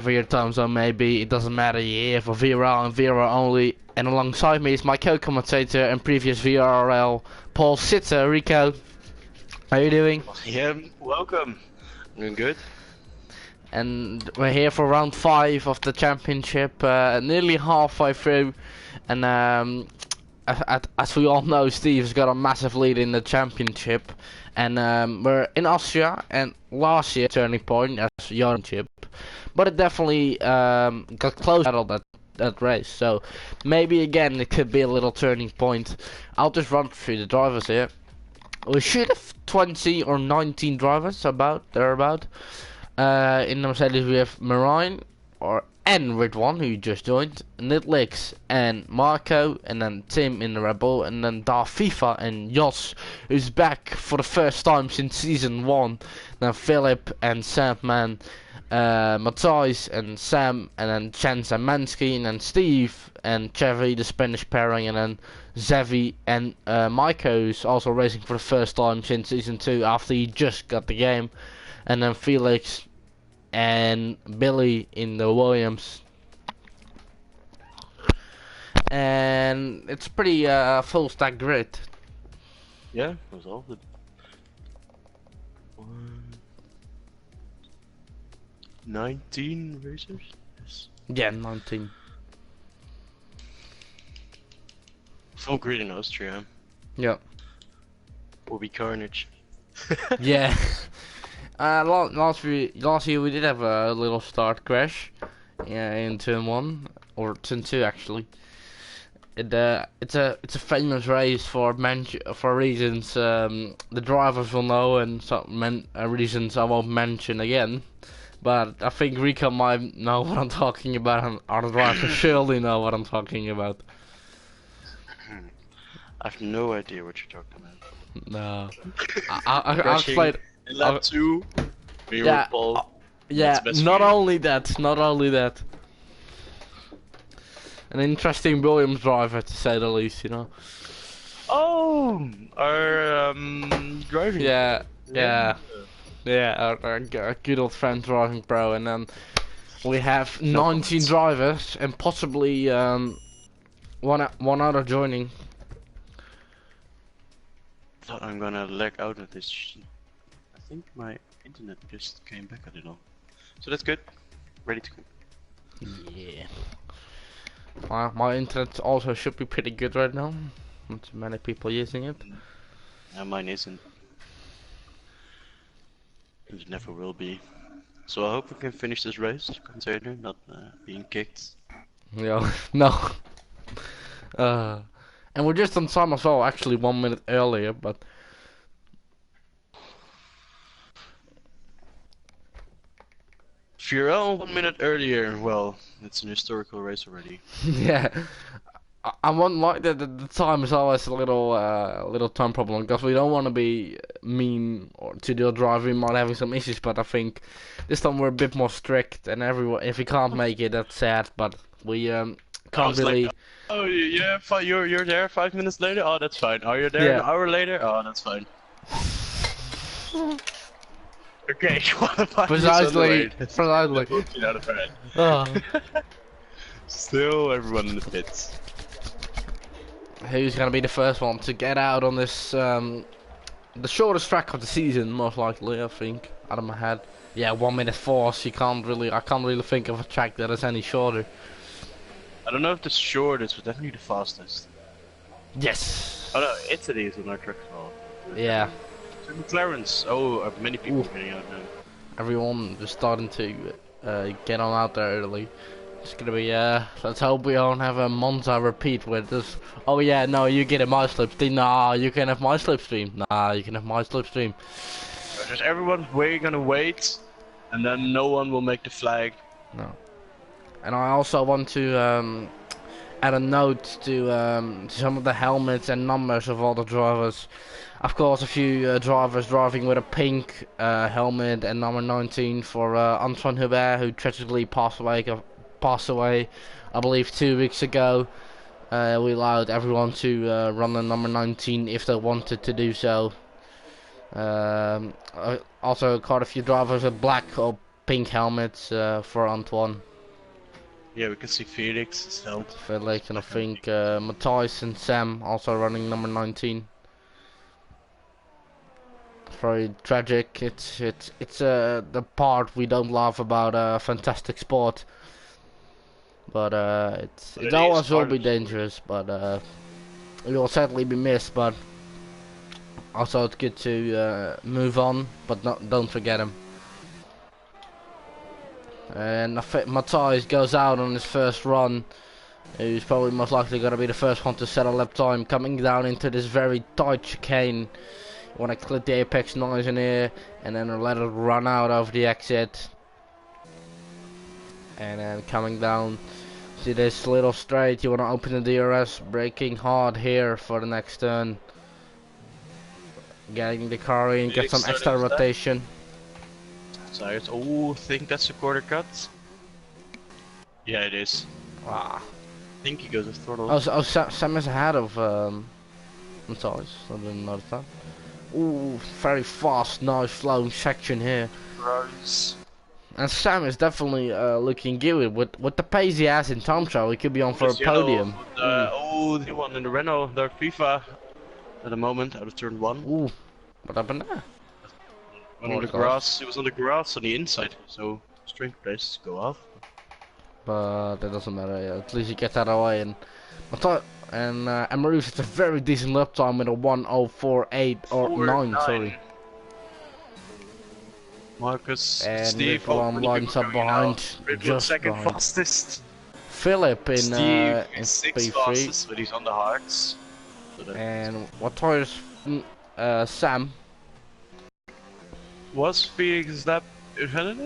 for your time zone maybe, it doesn't matter. You're here for VRL and VRL only. And alongside me is my co-commentator and previous VRL, Paul Sitter. Rico, how are you doing? Yeah, welcome. Doing good. And we're here for round 5 of the championship, nearly halfway through. And as we all know, Steve's got a massive lead in the championship. And we're in Austria, and last year turning point as championship. But it definitely got close to that race. So maybe again it could be a little turning point. I'll just run through the drivers here. We should have 20 or 19 drivers thereabout. In the Mercedes we have Marine and Ridwan, who just joined, Nitlix and Marco, and then Tim in the Red Bull, and then Darfifa and Jos, who's back for the first time since season 1. Then Philip and Sandman, Matthijs and Sam, and then Chance and Mansky, and then Steve and Chevy, the Spanish pairing, and then Zevi and Maiko's also racing for the first time since season 2 after he just got the game, and then Felix and Billy in the Williams. And it's pretty full stack grid. Yeah, that was all good. 19 racers? Yes. Yeah, 19. Full grid in Austria. Yeah. Will be carnage. Yeah. Last year we did have a little start crash. Yeah, in turn 1 or turn 2 actually. It's a famous race for reasons the drivers will know, and some reasons I won't mention again. But I think Rico might know what I'm talking about, and other drivers surely know what I'm talking about. I have no idea what you're talking about. No, I'll explain. In lap 2, we Yeah, were Paul. yeah. Not only that. An interesting Williams driver, to say the least, you know. Oh, our driving. Yeah, our good old friend driving pro, and then we have 19 drivers and possibly one other joining. Thought I'm gonna lag out of this. I think my internet just came back a little, so that's good. Ready to go. Yeah. My internet also should be pretty good right now. Not too many people using it. Yeah, mine isn't. It never will be. So I hope we can finish this race, considering not being kicked. Yeah, no. And we're just on time as well, actually 1 minute earlier, but... VRL 1 minute earlier, well, it's an historical race already. Yeah. I won't like that the time is always a little time problem, because we don't want to be mean or to the driver. We might having some issues, but I think this time we're a bit more strict, and everyone, if we can't make it, that's sad, but we can't really... Like, oh yeah, you're there 5 minutes later? Oh, that's fine. Oh, you're there an hour later? Oh, that's fine. Okay, precisely. Out of hand. Oh. Still everyone in the pits. Who's gonna be the first one to get out on this the shortest track of the season, most likely, I think, out of my head. Yeah, 1 minute 4, so I can't really think of a track that is any shorter. I don't know if the shortest, but definitely the fastest. Yes. Oh no, Italy is on our track as well. Yeah. So McLaren's. Oh, many people getting out now. Everyone is starting to get on out there early. It's gonna be let's hope we don't have a Monza repeat with this. Oh yeah, no, you get my slipstream. Nah, you can have my slipstream. Nah, you can have my slipstream. Just everyone's gonna wait, and then no one will make the flag. No. And I also want to add a note to some of the helmets and numbers of all the drivers. Of course, a few drivers driving with a pink helmet and number 19 for Antoine Hubert, who tragically passed away, I believe 2 weeks ago. We allowed everyone to run the number 19 if they wanted to do so. Also, quite a few drivers with black or pink helmets for Antoine. Yeah, we can see Felix is held. Felix, and I think Matthijs and Sam also running number 19. Very tragic. It's the part we don't love about a fantastic sport. But it always will be dangerous. But it will certainly be missed. But also it's good to move on, but don't forget him. And I think Matthijs goes out on his first run. He's probably most likely going to be the first one to set a lap time, coming down into this very tight chicane. You want to clip the apex nice in here, and then let it run out over the exit. And then coming down to this little straight, you want to open the DRS, braking hard here for the next turn. Getting the car in, get some extra rotation. Tired. Oh, I think that's a quarter cut. Yeah, it is. Ah. I think he goes to throttle. Oh, Sam is ahead of Matthijs. I didn't notice that. Ooh, very fast, nice flowing section here. Gross. And Sam is definitely looking good with the pace he has in time trial. He could be on for a podium. Oh, the one in the Renault, the FIFA, at the moment out of turn 1. Ooh, what happened there? On the grass. It was on the grass on the inside, so strength place go off. But that doesn't matter. Yeah. At least he gets out of the way. And I thought, and Amarouf, it's a very decent lap time with a 1:04.8 or 9. Sorry. Marcus, and Steve lines up behind, just second behind. fastest. Philip in Steve in sixth P3. fastest, but he's on the hards. So and what tires? Sam. Was Felix lap ahead?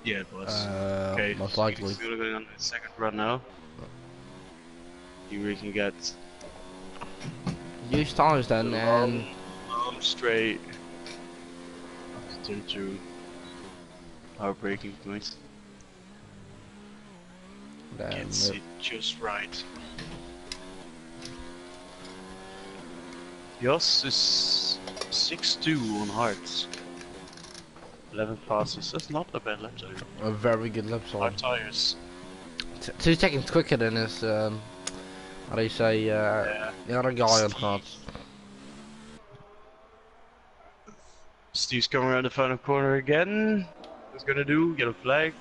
Yeah, it was. Okay, most likely. He's going on his second run now. We can get Use tires then, and long straight. Turn through our braking points. Gets it just right. Jos is 6.2 on hards. 11 fastest. That's not a bad lap time. a very good lap time. Hard tires. 2 seconds quicker than his, how do you say, the other guy on hards. Steve's coming around the final corner again. What's gonna do? Yellow flag.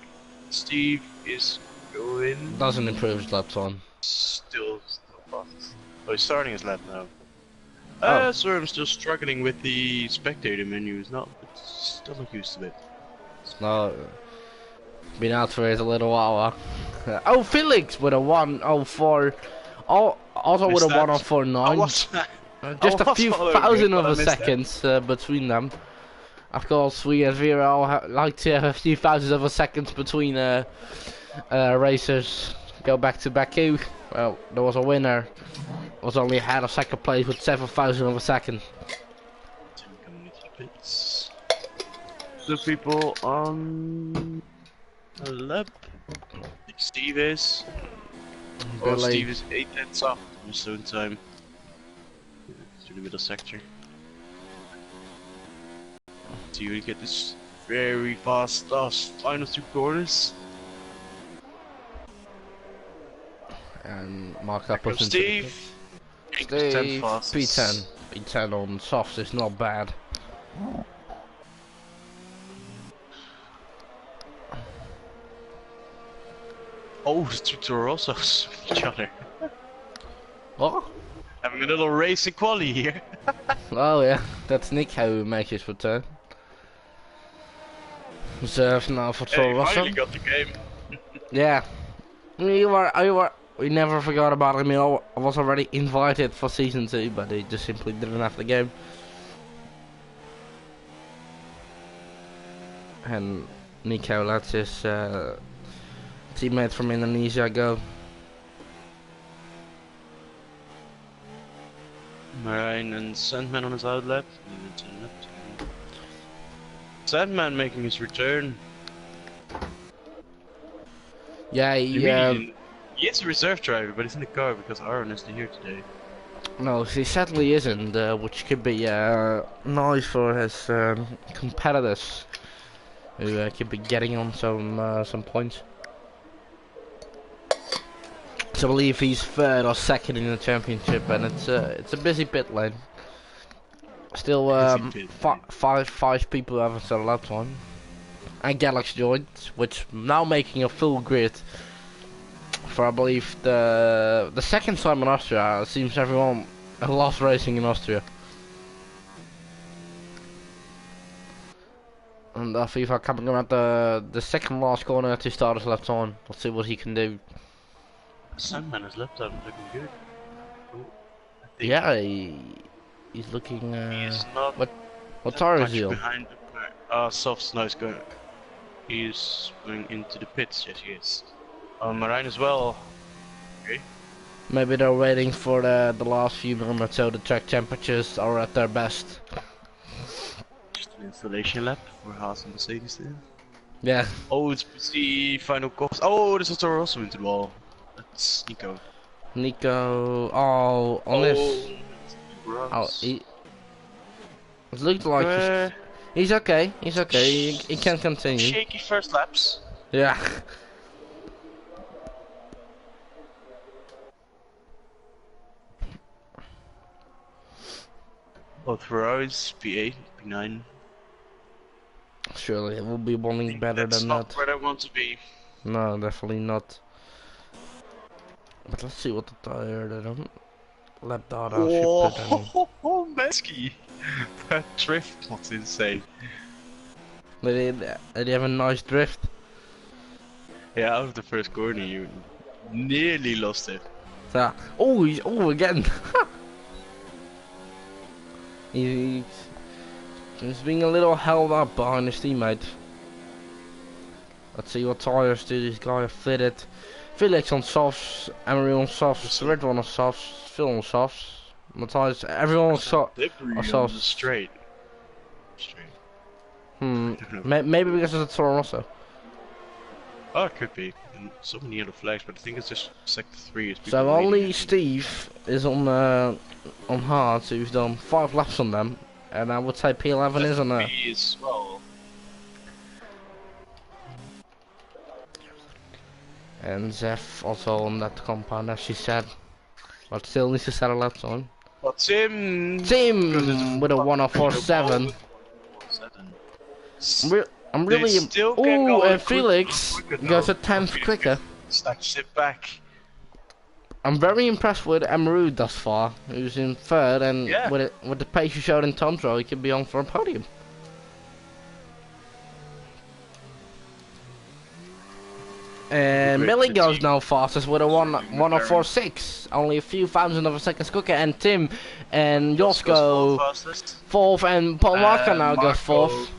Steve is going. Doesn't improve his lap time. Still fastest. Oh, he's starting his lap now. Oh. Sorry, I'm still struggling with the spectator menu. It's not. It's still not used to it. No, been out for it a little while. Huh? Oh, Felix with a 1:04. Oh, also with a 1:04.9. Just a few thousand of a seconds between them. Of course, we at VRL like to have a few thousands of a seconds between racers. Go back to Baku. Well, there was a winner. Was only ahead of second place with 7,000 of a second. The people on the lap. Steve is. Oh, Steve is 8 tenths off in his own time. Through the middle sector. So you get this very fast final 2 corners. And mark up us Steve. Steve, P10. P10 on softs is not bad. Oh, the two are also each other. What? Having a little race equality here. Oh yeah, that's Nick who makes his return. Reserved now for Troll Russell. Finally got the game. Yeah. We never forgot about him. I was already invited for season 2, but he just simply didn't have the game. And Nico lets his teammate from Indonesia go. Marine and Sandman on his outlap. Sandman making his return. Yeah, he is a reserve driver, but he's in the car because Aaron isn't here today. No, he sadly isn't, which could be nice for his competitors. who could be getting on some points. So I believe he's third or second in the championship, and it's a busy pit lane. Still, five people haven't set a lap time, and Galax joined, which now making a full grid for I believe the second time in Austria. It seems everyone loves racing in Austria. And FIFA coming around the second last corner to start his lap time. Let's see what he can do. Sandman has left out looking good. Oh, Yeah, he's looking. He's not. What tire is he on? Behind the soft snow is going. He's going into the pits. Yes, he is. Marine as well. Okay. Maybe they're waiting for the last few moments so the track temperatures are at their best. Just an installation lap for Haas and Mercedes there. Yeah. Oh, it's the final course. Oh, there's a Toro Rosso into the wall. That's Nico. Nico. Oh, on this. Oh, it looked like he's okay. He's okay. He can continue. Shaky first laps. Yeah. Both Ferraris, P8, P9. Surely it will be one better than that. That's not where I want to be. No, definitely not. But let's see what the tire lap data should put in. Oh, Mesky! That drift was insane. Did he have a nice drift? Yeah, out of the first corner you nearly lost it. Yeah. Oh, again. He's being a little held up behind his teammate. Let's see what tires do this guy have fitted. Felix on softs, Emery on softs, Red one on softs, Phil on softs, Matthias, everyone on softs. Straight. Maybe because of the Toro Rosso. Oh, it could be. And so many other flags, but I think it's just sector 3. So only Steve is on hard, so he's done 5 laps on them, and I would say P11 is on there. As well. And Zeph also on that compound, as she said, but still needs to set a lap time. But Tim with a 104.7. I'm really. Oh, and Felix goes a 10th quicker. Snatches it back. I'm very impressed with Emerud thus far, who's in third, and with the pace you showed in Tom's he could be on for a podium. And Millie goes now fastest with a 104.6, only a few thousand of a second quicker, and Tim and Jos go 4th, and Paul Marco now goes 4th.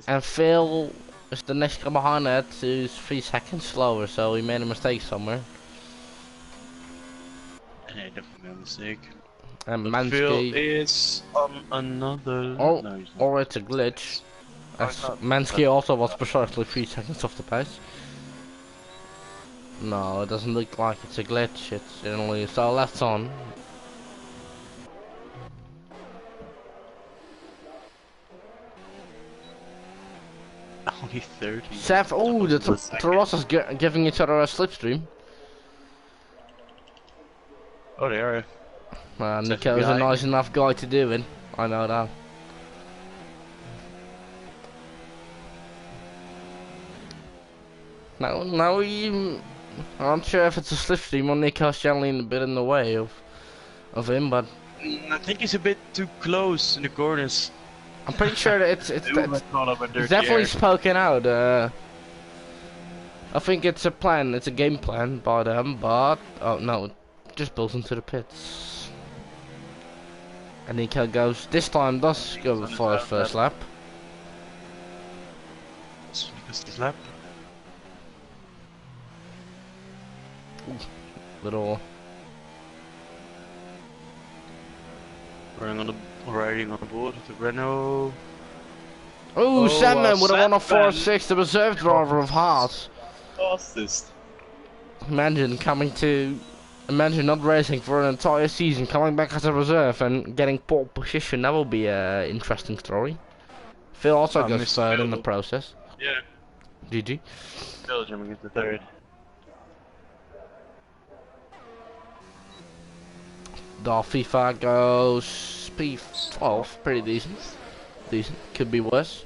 And Phil is the next guy behind that, who's 3 seconds slower, so he made a mistake somewhere. Yeah, definitely a mistake. And Mansky Phil is on another. Or it's a glitch. As Mansky also was precisely 3 seconds off the pace. No, it doesn't look like it's a glitch. It's only so left on. Only 30. Seth, oh, the Tarossa's giving each other a slipstream. Oh, they are. Nico's a nice enough guy to do it. I know that. Now I'm not sure if it's a slipstream or Nico's generally a bit in the way of him, but I think he's a bit too close in the corners. I'm pretty sure that it's definitely spoken out. I think it's a plan, it's a game plan by them, but oh no, just built into the pits. And Nico goes this time does go for his first lap. Lap. Little riding on the board with the Renault. Oh, Sandman with a 104.6, the reserve driver of Haas. Fastest. Imagine not racing for an entire season, coming back as a reserve and getting pole position. That will be an interesting story. Phil also Oh, goes Mr. third in the Phil. process. Yeah. GG. Belgium gets the third. The FIFA goes P12, pretty decent. Decent, could be worse.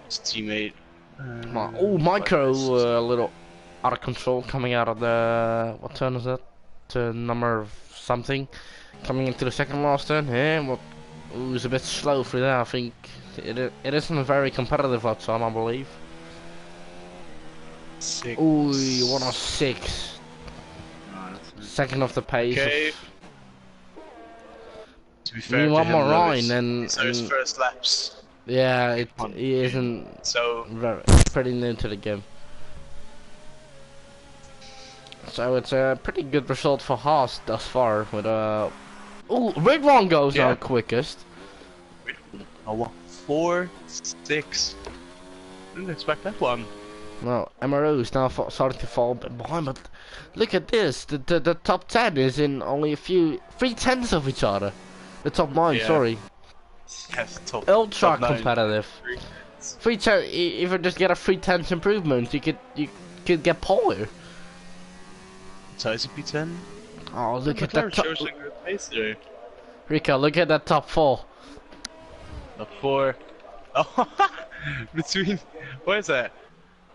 His teammate. Oh, Micro, Assists. a little out of control coming out of the, what turn is that? To number something. Coming into the second last turn. Yeah, well, it was a bit slow for that. I think it isn't very competitive outside, I believe. 6. Ooh, 106. Oh, that's nice. Second off the pace. Okay. To be fair You to want him, more though, Ryan it's his and first laps. yeah, On he isn't So very pretty new to the game. So it's a pretty good result for Haas thus far with ooh, Red One goes Yeah. now quickest. oh, 4, 6. Didn't expect that one. Well, MRO is now starting to fall a bit behind, but look at this. The top 10 is in only 3/10 of each other. The top 9, Yeah. sorry. Yes, top. Ultra top 9. competitive. 3/10. If you just get a 3/10 improvement, you could get pole here. Size of P10. Oh, look at that McLaren top. shows a good pace there. Rico, look at that top 4. Top 4. Oh, between. What is that?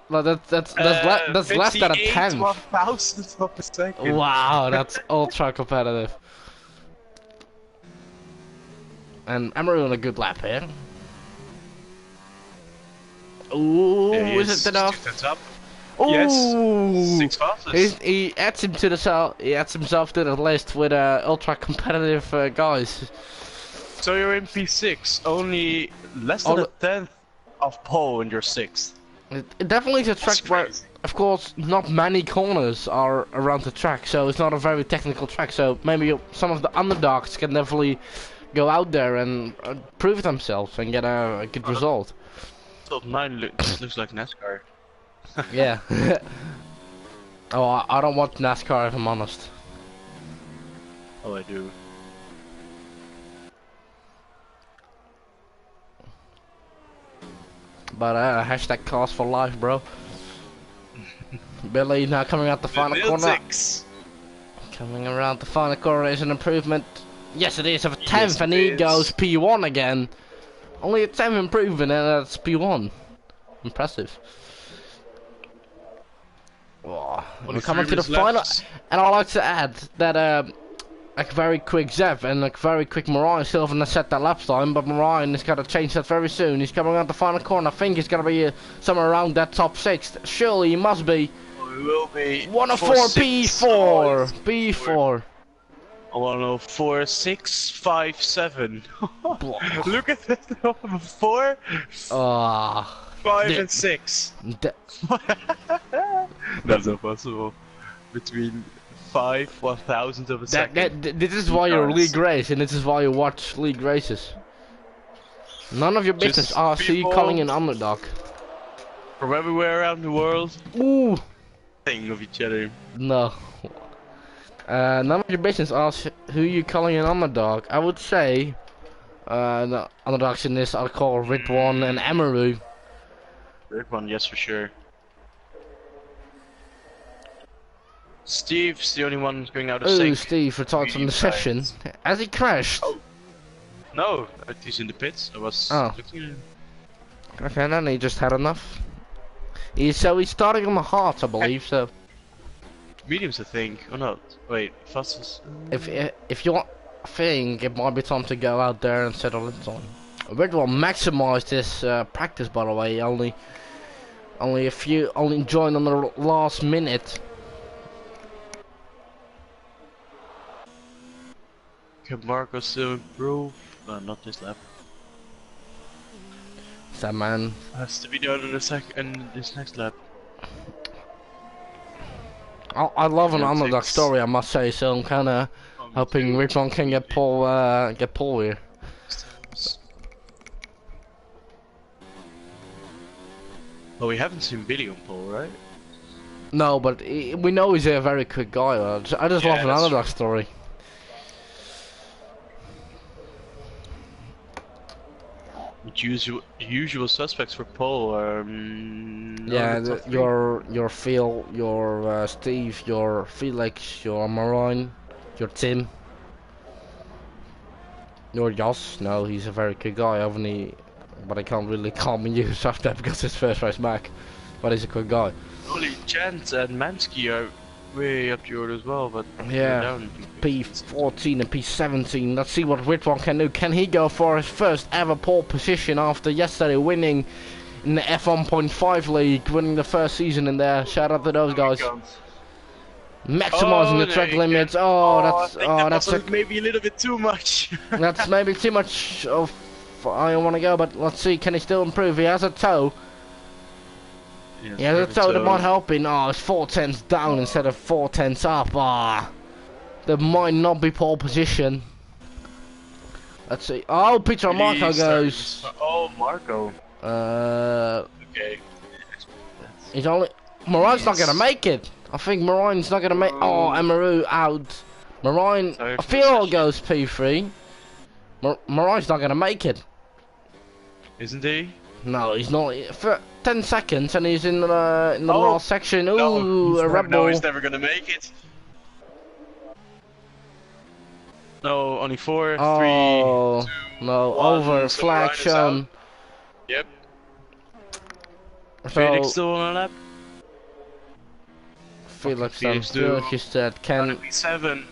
Well, that's less than a 10th. 1,000th of a second. Wow, that's ultra competitive. And Emery on a good lap here. Ooh, Yeah, he is it enough? 2 tenths up. Ooh, Yes. 6 fastest. he adds him to the he adds himself to the list with ultra competitive guys. So you're in P6, only less than a tenth of pole and you're 6th. It definitely is a track where, of course, not many corners are around the track, so it's not a very technical track. So maybe some of the underdogs can definitely go out there and prove themselves and get a good result. Top 9 looks like NASCAR. Yeah. Oh, I don't watch NASCAR if I'm honest. Oh, I do. But hashtag cars for life, bro. Billy now coming out the final corner. 6. Coming around the final corner is an improvement. Yes, it is of a 10th, Yes, and it he is. goes P1 again. Only a 10th improvement, and that's P1. Impressive. Oh, we're coming to the final, and I'd like to add that a very quick Zev and a very quick Mariah still haven't set that lap time, but Mariah is going to change that very soon. He's coming around the final corner. I think he's going to be somewhere around that top 6. Surely he must be. We will be 104 P4. P4. 104 6 5 7. Look at that number 4, Ah. 5 and 6. That's impossible. Between 5 1,000th of a second. This is why you're league race, and this is why you watch league races. None of your business. Just I see you people- calling an underdog. From everywhere around the world, Ooh. think of each other. No. None of your business. Ask who you calling an underdog. I would say the underdogs in this I'll call Ridwan and Amaru. Third one, yes for sure. Steve's the only one who's going out of Oh, sync. Steve retired from the Medium session. size. Has he crashed? Oh. No, he's in the pits. I was Oh. looking at him. Okay, then he just had enough. He's starting on the heart, I believe. So Medium's I think, or not? Wait, fastest. if you want, I think it might be time to go out there and settle it on. Ridwan maximized this practice, by the way. Only joined on the last minute. Can Marco still improve? Not this lap. That man. Has to be done in this next lap. I love an Yeah, underdog 6. story, I must say. So I'm kind of hoping Ridwan can get Paul here. Well, we haven't seen Billy on pole, right? No, but we know he's a very quick guy. I just Yeah, love an that's underdog story. Usual suspects for pole are Yeah, the top three. your Phil, your Steve, your Felix, your Marine, your Tim, your Jos. No, he's a very good guy, haven't he? But I can't really call him use after that because it's first race back. But he's a good guy. Only Chance and Mansky are way up the order as well, but they're Yeah. down. P14 and P17. Let's see what Ritwan can do. Can he go for his first ever pole position after yesterday winning in the F1.5 league, winning the first season in there? Shout out to those guys. Maximizing the track limits. That's maybe a little bit too much. that's maybe too much of I want to go, but let's see. Can he still improve? He has a toe. He has a toe that might help him. Oh, it's 4/10 down instead of 4/10 up. Ah. There might not be pole position. Let's see. Oh, Peter Marco goes. Oh, Marco. Okay. He's only. Marine's not gonna make it. I think Marine's not gonna make. Oh, Amaru out. Marine. Phil goes P3. Marine's not gonna make it. Isn't he? No, he's not. For 10 seconds and he's in the last section. Ooh, a rebel. No, he's never gonna make it. No, only 4, 3, 2, no, 1, over, so flag shown. Yep. So, Felix still on a lap. Felix is dead. Can be 7.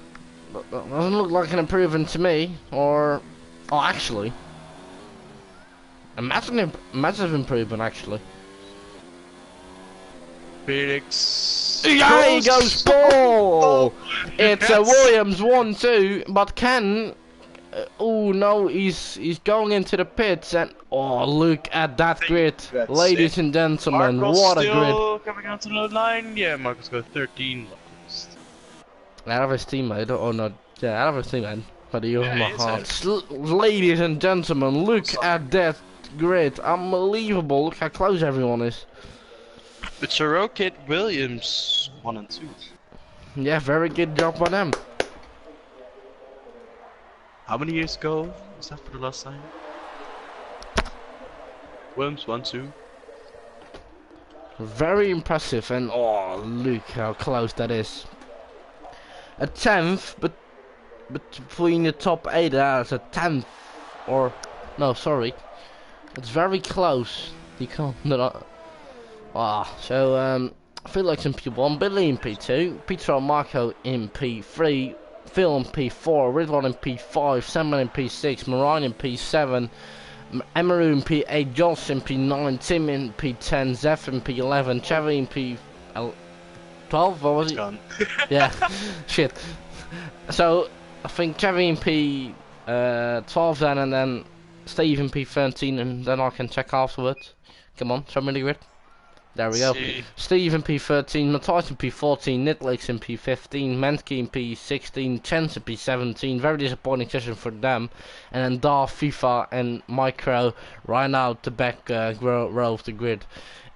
Doesn't look like an improvement to me. Or, oh, actually, a massive improvement actually. Felix. Yeah, he goes ball. It's a Williams 1-2, but Ken. Oh no, he's going into the pits and oh look at that grid, ladies and gentlemen, Marco's what a still grid! Coming out to the line, yeah, Marco's got 13. Out of his teammate, oh no, yeah, out of his teammate, but he my heart. Ladies and gentlemen, look at that grid, unbelievable! Look how close everyone is. The Cherokee Williams 1 and 2. Yeah, very good job by them. How many years ago was that for the last time? Williams 1, 2. Very impressive, and oh, look how close that is. A 10th, but between the top 8, that's a 10th, or no, sorry, it's very close. You can't. So Felix in P1, Billy in P2, Peter and Marco in P3. Phil in P4, Ridwan in P5, Samuel in P6, Marine in P7, Emaru in P8, Josh in P9, Tim in P10, Zeph in P11, Chevy in P12, what was it? Yeah, shit. So, I think Chevy in P12 then, and then Steve in P13, and then I can check afterwards. Come on, show me the grid. There we go. Steve in P13, Matthias in P14, Nitlix in P15, Mansky in P16, Chance in P17. Very disappointing session for them. And then Dar, FIFA, and Micro right out the back row of the grid.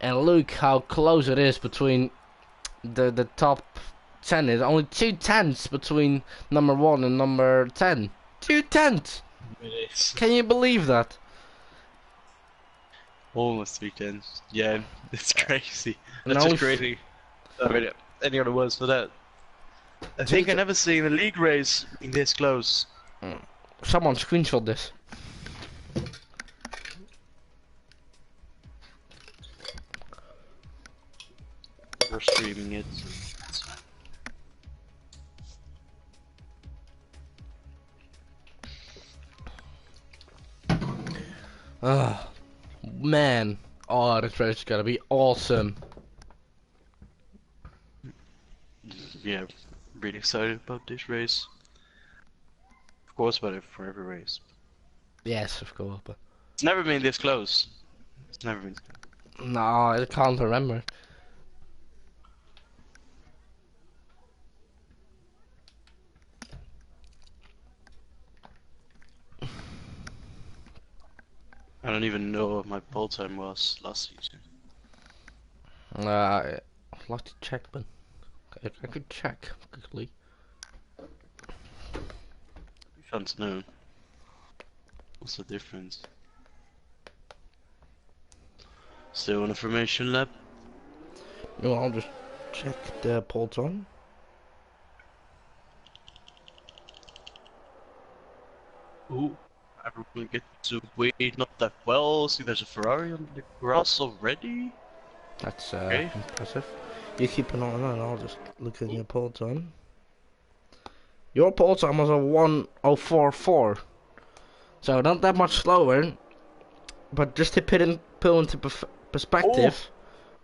And look how close it is between the top 10. It's only 2 tenths between number 1 and number 10. 2 tenths! It is. Can you believe that? Almost 3 tenths. Yeah, it's crazy. That's just crazy. I mean, any other words for that? I think I never seen a league race being this close. Someone screenshot this. We're streaming it. Ah. Man, oh, this race is gonna be awesome. Yeah, really excited about this race. Of course, but for every race. Yes, of course, but it's never been this close. It's never been. No, I can't remember. I don't even know what my pole time was last season. I'd like to check, but I could check quickly. It'd be fun to know. What's the difference? Still on a formation lap. No, I'll just check the pole time. Ooh, everyone get to wait not that well. See, there's a Ferrari on the grass already. That's Okay. impressive. You keep an eye on that, I'll just look at your pole time. Your pole time was a 1:04.4. So not that much slower. But just to pull into perspective.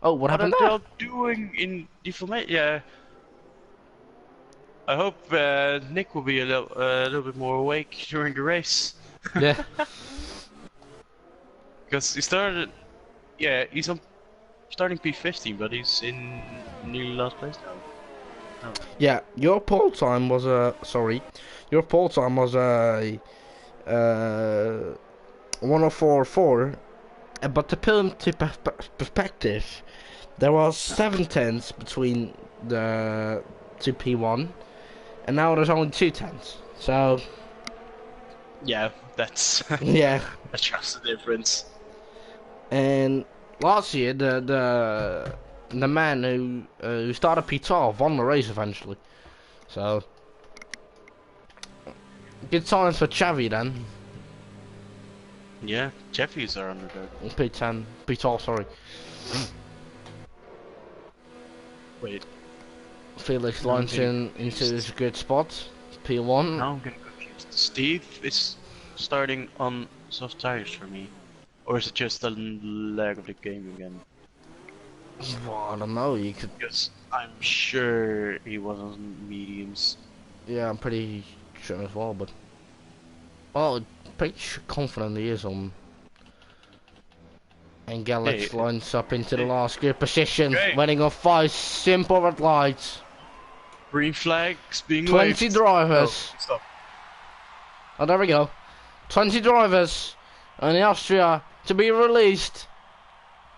Oh, what happened there? What are they doing in the formation? Yeah. I hope Nick will be a little bit more awake during the race. Yeah. Because he started. Yeah, he's on starting P15, but he's in nearly last place now. Oh. Yeah, your pole time was your pole time was a 1:04.4, but to put into perspective, there was 7 tenths between the two P1, and now there's only 2 tenths. So Yeah, that's yeah, that's just the difference. and last year the man who started P12 won the race eventually. So good signs for Xavi then. Yeah, Jeffy's our underdog. P10, P12, sorry. Wait. Felix No, I'm lines getting into confused. his good spot. P1. Now I'm getting confused. Steve is starting on soft tires for me. Or is it just a lag of the game again? Well, I don't know. You could. Because I'm sure he was on mediums. Yeah, I'm pretty sure as well. But well, pretty confident he is on. And Galax Hey, lines up into the hey. last good position, Okay. winning off 5 simple red lights. Green flags being 20 waved. drivers. Oh, stop. Oh, there we go. 20 drivers in Austria to be released.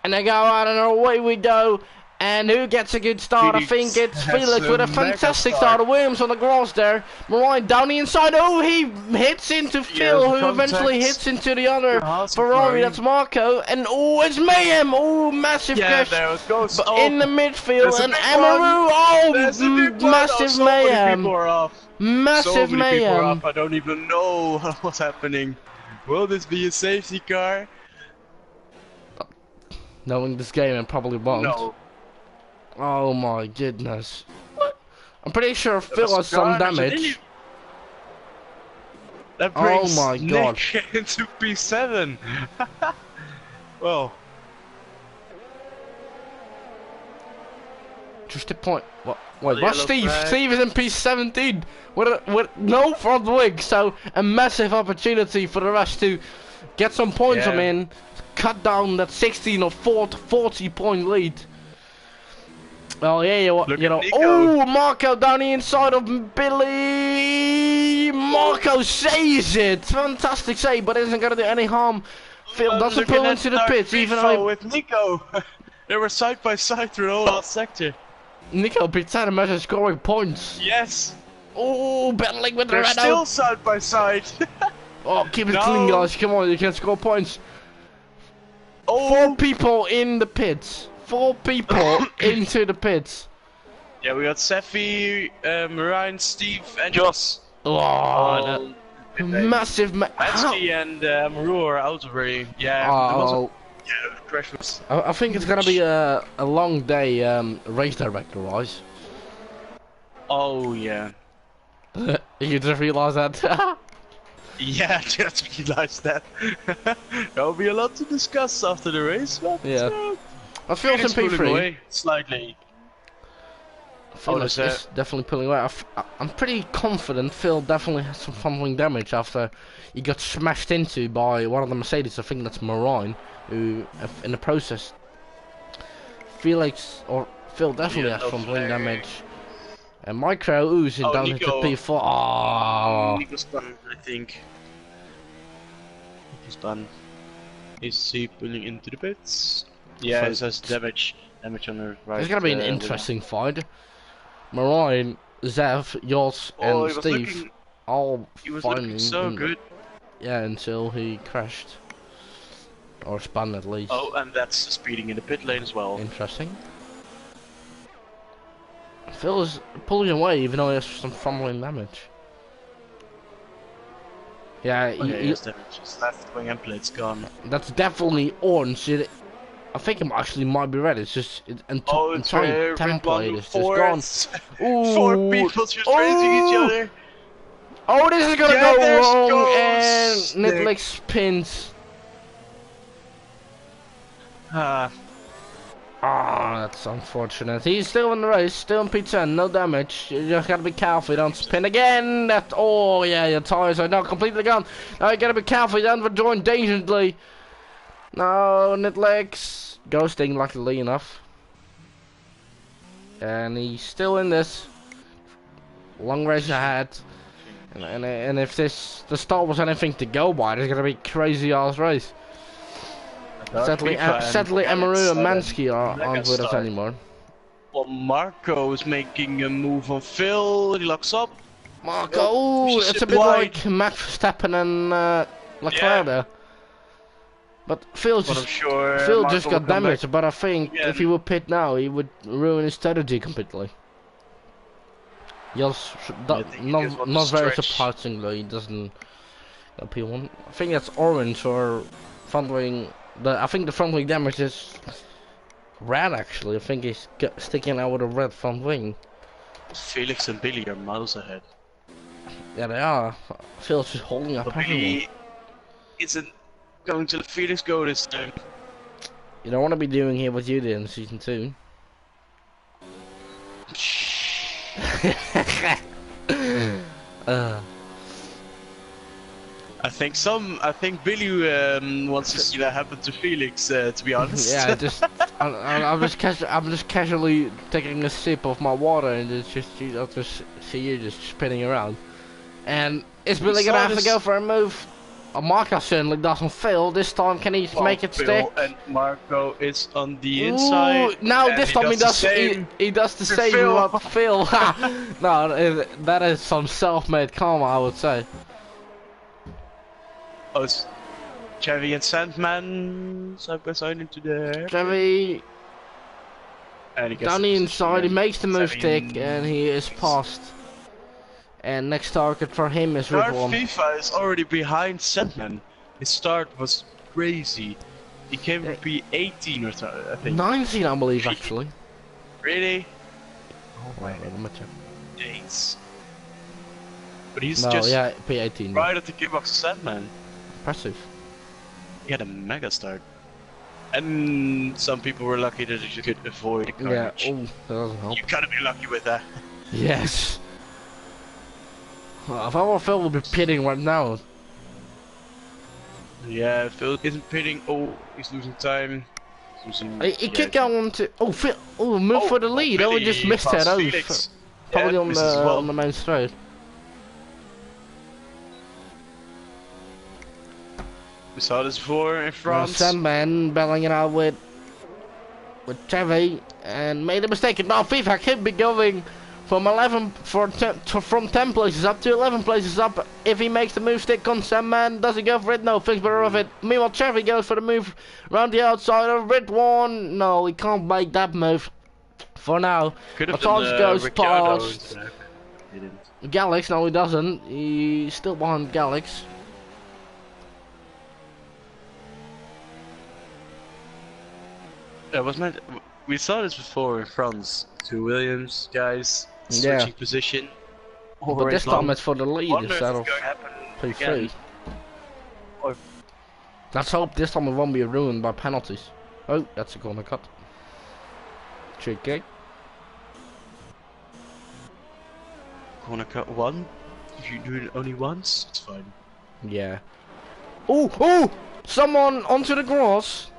And they go out and away we go. And who gets a good start? I think it's Felix with a fantastic start. Williams on the grass there. Marine down the inside. Oh, he hits into Phil, who eventually hits into the other Ferrari. That's Marco. And oh, it's Mayhem. Oh, massive crash. There it goes. In the midfield. And Amaru. Oh, massive Mayhem. Massive Mayhem. I don't even know what's happening. Will this be a safety car? Knowing this game, it probably won't. No. Oh my goodness. What? I'm pretty sure Phil has some damage. That brings my god. Nick into P7. Well. Just a point. What? Wait, what's Yellow Steve? flag. Steve is in P17 with no front wing, so a massive opportunity for the rest to get some points on in, cut down that 16 or 40 point lead. Well, yeah, you know. Oh, Marco down the inside of Billy. Marco saves it. Fantastic save, but isn't gonna do any harm. Phil doesn't pull into the pits, even though with Nico. They were side by side through the whole last sector. Nico P10 imagine scoring points. Yes. Oh, battling with the They're Renault. still side by side. Oh, keep it clean, guys. Come on, you can score points. Oh. 4 people in the pits. 4 people into the pits. Yeah, we got Seffi, Marine, Steve, and Joss. Oh, massive. Matsky and Maru are out already. Yeah, oh. Yeah, crash was. I think it's gonna be a long day, race director wise. Oh yeah. You just realised that. Yeah, I just realised that. There'll be a lot to discuss after the race, but yeah. I feel some P3 slightly. Phil is definitely pulling away. I'm pretty confident Phil definitely has some fumbling damage after he got smashed into by one of the Mercedes. I think that's Marine, who in the process. Felix or Phil definitely has fumbling damage. And Micro oozing down into P4. Oh. Nico's done, I think. He's done. Is he pulling into the pits? Yeah, it says damage on the right. It's gonna be an interesting fight. Marine, Zev, Jos, and Steve all he was finally looking so good. Yeah, until he crashed. Or spun at least. Oh, and that's speeding in the pit lane as well. Interesting. Phil is pulling away even though he has some fumbling damage. Yeah, Okay, yes, damage. His left wing and plate's gone. That's definitely orange. I think it actually might be red. It's just entire template is just gone. Ooh, 4 people just racing each other. Oh, this is gonna Yeah, go there wrong, goes and Nidlick spins. That's unfortunate. He's still in the race, still in P10, no damage. You just gotta be careful, you don't spin again. Oh yeah, your tires are now completely gone. Now you gotta be careful, you don't join dangerously. No, Nidlick's ghosting luckily enough. And he's still in this. Long race ahead. And if the start was anything to go by, there's gonna be crazy ass race. Sadly, Amaru and Mansky aren't with us anymore. Well, Marco is making a move on Phil. He locks up. Marco, it's a bit like Max Verstappen and Leclerc there. But Phil just got damaged. But I think if he would pit now, he would ruin his strategy completely. Not very surprisingly, he doesn't got P1. I think that's orange or front wing. I think the front wing damage is red actually. I think he's sticking out with a red front wing. Felix and Billy are miles ahead. Yeah, they are. Phil's just holding up everyone. Billy isn't going to let Felix go this time. You don't want to be doing here what you did in season 2. I think Billy wants to see that happen to Felix. To be honest. Yeah, I'm just casually taking a sip of my water, and I'll just see you just spinning around. And is Billy gonna have to go for a move? Marco certainly doesn't fail. This time, can he make it stick? And Marco is on the inside. Now this time he does the same what Phil. No, that is some self-made karma, I would say. Oh, it's Chevy and Sandman side by side into there. Chevy down the inside, he makes the move stick, and he is passed. And next target for him is Ridwan. FIFA is already behind Sandman. His start was crazy. He came to be 18 or so, I think. 19, I believe, actually. Really? Oh, wait, let me check. Dates. But he's just P18. Right at the gearbox of Sandman. Impressive. He had a mega start. And some people were lucky that you could avoid the carnage. Yeah, that doesn't help. You gotta be lucky with that. Yes. If I were Phil, would be pitting right now. Yeah, Phil isn't pitting. Oh, he's losing time. He could go on to. Oh, Phil. Oh, move for the lead. Oh, he just missed that. Oh, probably on the main straight. We saw this before in France. Sandman battling it out with Chevy and made a mistake. And now FIFA could be going from 10 places up to 11 places up. If he makes the move stick on Sandman, does he go for it? No, thinks better of it. Meanwhile, Chevy goes for the move around the outside of Ridwan. No, he can't make that move for now. Matthias goes past Galax. No, he doesn't. He's still behind Galax. We saw this before in France. 2 Williams guys switching position. But this time it's for the lead instead of P3. Let's hope this time it won't be ruined by penalties. Oh, that's a corner cut. Tricky. Corner cut 1. If you do it only once, it's fine. Yeah. Oh! Someone onto the grass.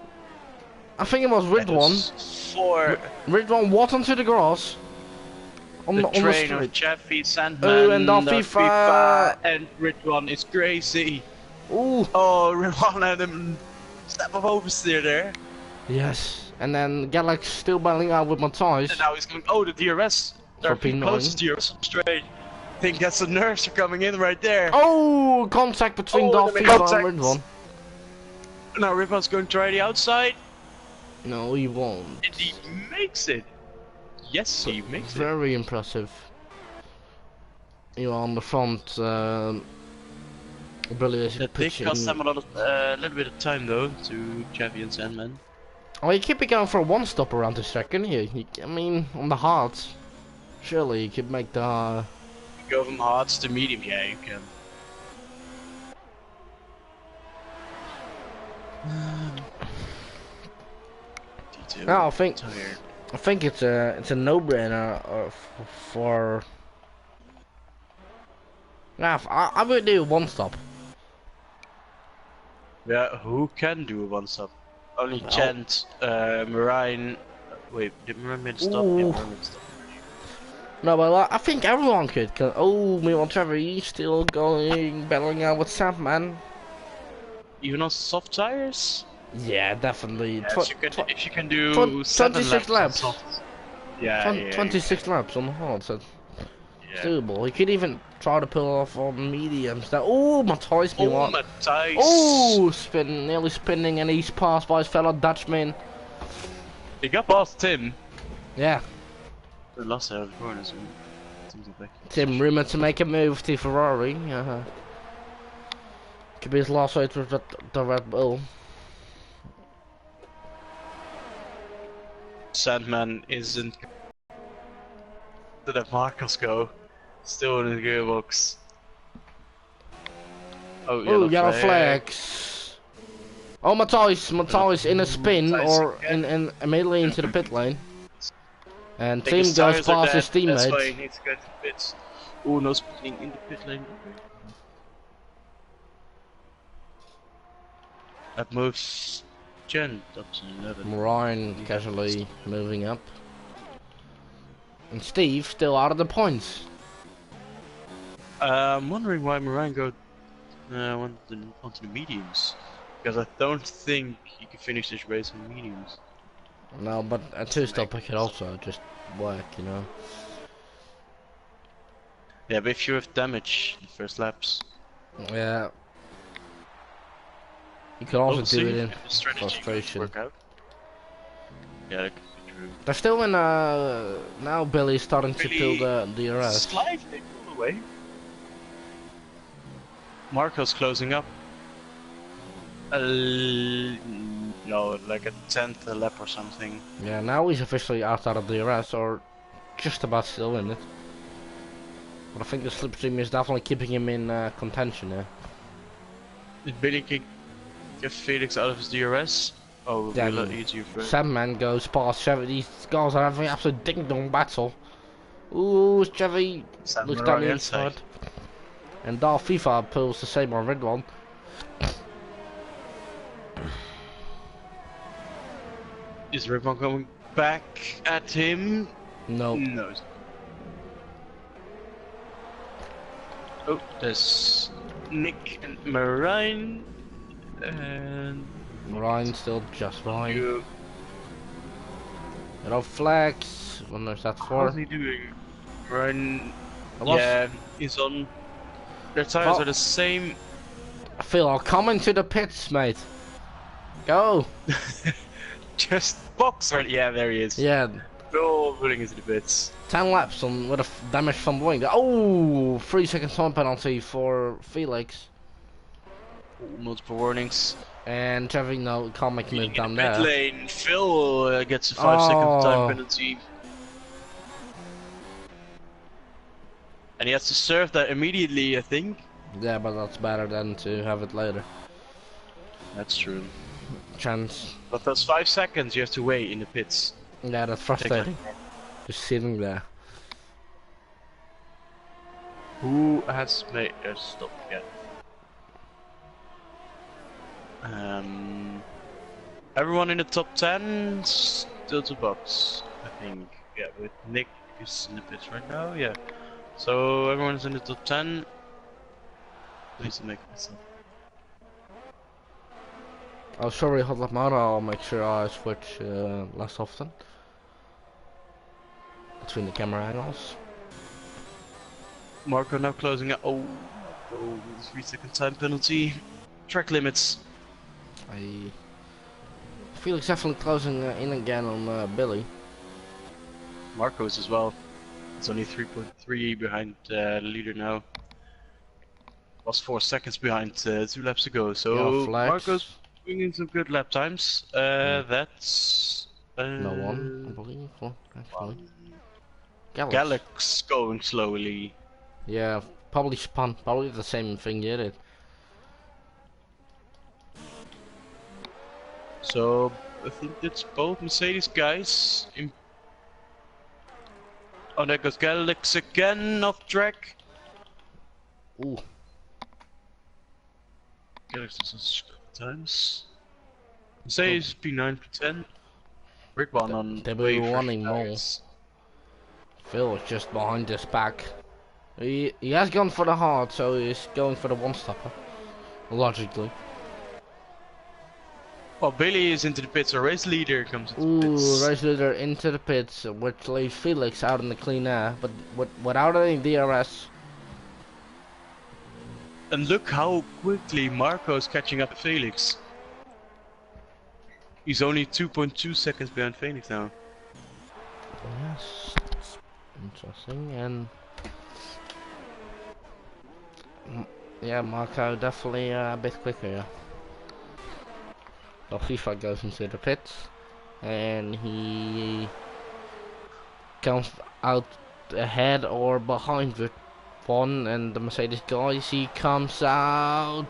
I think it was Ridwan. Ridwan what onto the grass? On the train street. of Jeffy, Sandman, oh, and FIFA, and Ridwan is crazy. Ooh. Oh, Ridwan had him step of oversteer there. Yes, and then Galax still battling out with Matthias. And now he's going, oh, the DRS. They're closest DRS straight. I think that's the nurse coming in right there. Oh, contact between FIFA and Ridwan. Now Rippon's going to try the outside. No, he won't. And he makes it. Yes, he makes it. Very impressive. You are on the front. Billy is That did pitching. cost them a little bit of time though to Javi and Sandman. Oh, you keep it going for a one stop around the second here. I mean, on the hearts. Surely you could make the. Go from hards to medium, yeah, you can. No, I think it's a no-brainer for. Yeah, I would do one stop. Yeah, who can do a one stop? Only Chant, Marine. Wait, did Marine made a stop? Yeah, Marine made a stop. No, but I think everyone could. Oh, meanwhile Trevor, he's still going, battling out with Sandman. Even on soft tires? Yeah, definitely. Yeah, if you can do 26 laps. Yeah, 26 laps on the hard, so it's doable. He could even try to pull off on mediums. Oh, Matthijs, oh, Matthijs. Oh, nearly spinning, and he's passed by his fellow Dutchman. He got past Tim. Yeah. The lost out of the corner, so Tim rumoured to make a move to Ferrari. Could be his last race with the Red Bull. Sandman isn't. Let Marcos go. Still in the gearbox. Oh, yellow flags. Oh, Matthijs in a spin or in immediately into the pit lane. And Tim goes past his teammate. That's why he needs to go to the pits. Oh, no spinning in the pit lane. That moves Jen up to 11. Ryan casually moving up. And Steve still out of the points. I'm wondering why Morango onto the mediums. Because I don't think he can finish this race on mediums. No, but a two-stop could also just work, you know. Yeah, but if you have damage in the first laps. Yeah. You could also do it in frustration. Work out. Yeah, that could be true. They're still in now Billy's starting to pull the DRS. Slightly pull away. Marco's closing up. No, like a 10th lap or something. Yeah, now he's officially outside of DRS, or just about still in it. But I think the slipstream is definitely keeping him in contention there. Did Billy kick Felix out of his DRS? Oh, yeah, we'll let you for it. Sandman goes past Chevy. These guys are having an absolute ding-dong battle. Ooh, Chevy looks down the inside. And Darth FIFA pulls the same on red one. Is Ribbon coming back at him? No. No. Oh, there's Nick and Marine. And Ryan's still just fine. Yellow flags. What is that for? How's he doing? Ryan. Yeah, he's on. Their tires are the same. Phil, I'll come into the pits, mate. Go. Just box right. Yeah, there he is. Yeah. Phil putting into the pits. 10 laps on with a damage from Boeing. Oh, 3 second time penalty for Felix. Multiple warnings. And Trevor, no, can't make a move down there. Pit lane, Phil gets a 5-second time penalty. And he has to serve that immediately, I think. Yeah, but that's better than to have it later. That's true. Chance. But those 5 seconds you have to wait in the pits. Yeah, that's frustrating. Just sitting there. Who has made a stop yet? Everyone in the top 10 still to box, I think. Yeah, with Nick is in the pits right now, yeah. So everyone's in the top 10. Needs to make a stop. Oh, sorry, hold up, Mara. I'll make sure I switch less often between the camera angles. Marco now closing out. Oh, 3 second time penalty. Track limits. Felix definitely closing in again on Billy. Marcos as well. It's only 3.3 behind the leader now. Was 4 seconds behind 2 laps ago. So Yeah, Marcos flags. bringing some good lap times. That's No one, I believe. Well, actually. Galax. Galax going slowly. Yeah, probably spun. Probably the same thing you did. So I think that's both Mercedes guys. Oh, there goes Galax again off track. Ooh. Galax does this a couple times. Mercedes P9 for 10. Rick one on They way were fresh wanting more. tires. Phil is just behind his back. He has gone for the hard, so he's going for the one stopper. Logically. Well, Billy is into the pits, so race leader comes into the Ooh, pits. race leader into the pits, which leaves Felix out in the clean air, but without any DRS. And look how quickly Marco's catching up to Felix. He's only 2.2 seconds behind Felix now. Yes, that's interesting, and yeah, Marco definitely a bit quicker. Yeah. So FIFA goes into the pits, and he comes out ahead or behind with one, and the Mercedes guys, he comes out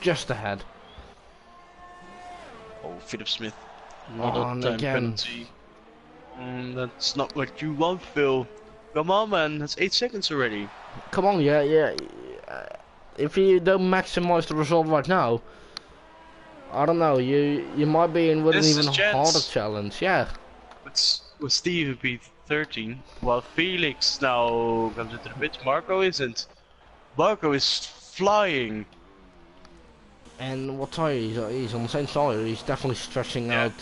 just ahead. Oh, Philip Smith. Not On a time again. penalty. That's not what you want, Phil. Come on, man. That's 8 seconds already. Come on, yeah. If you don't maximize the result right now, I don't know. You might be in with an This even is harder chance. challenge. Yeah. With Steve be 13, while Felix now comes into the pits. Marco isn't. Marco is flying. And what tire? He's on the same tire. He's definitely stretching Yeah. out.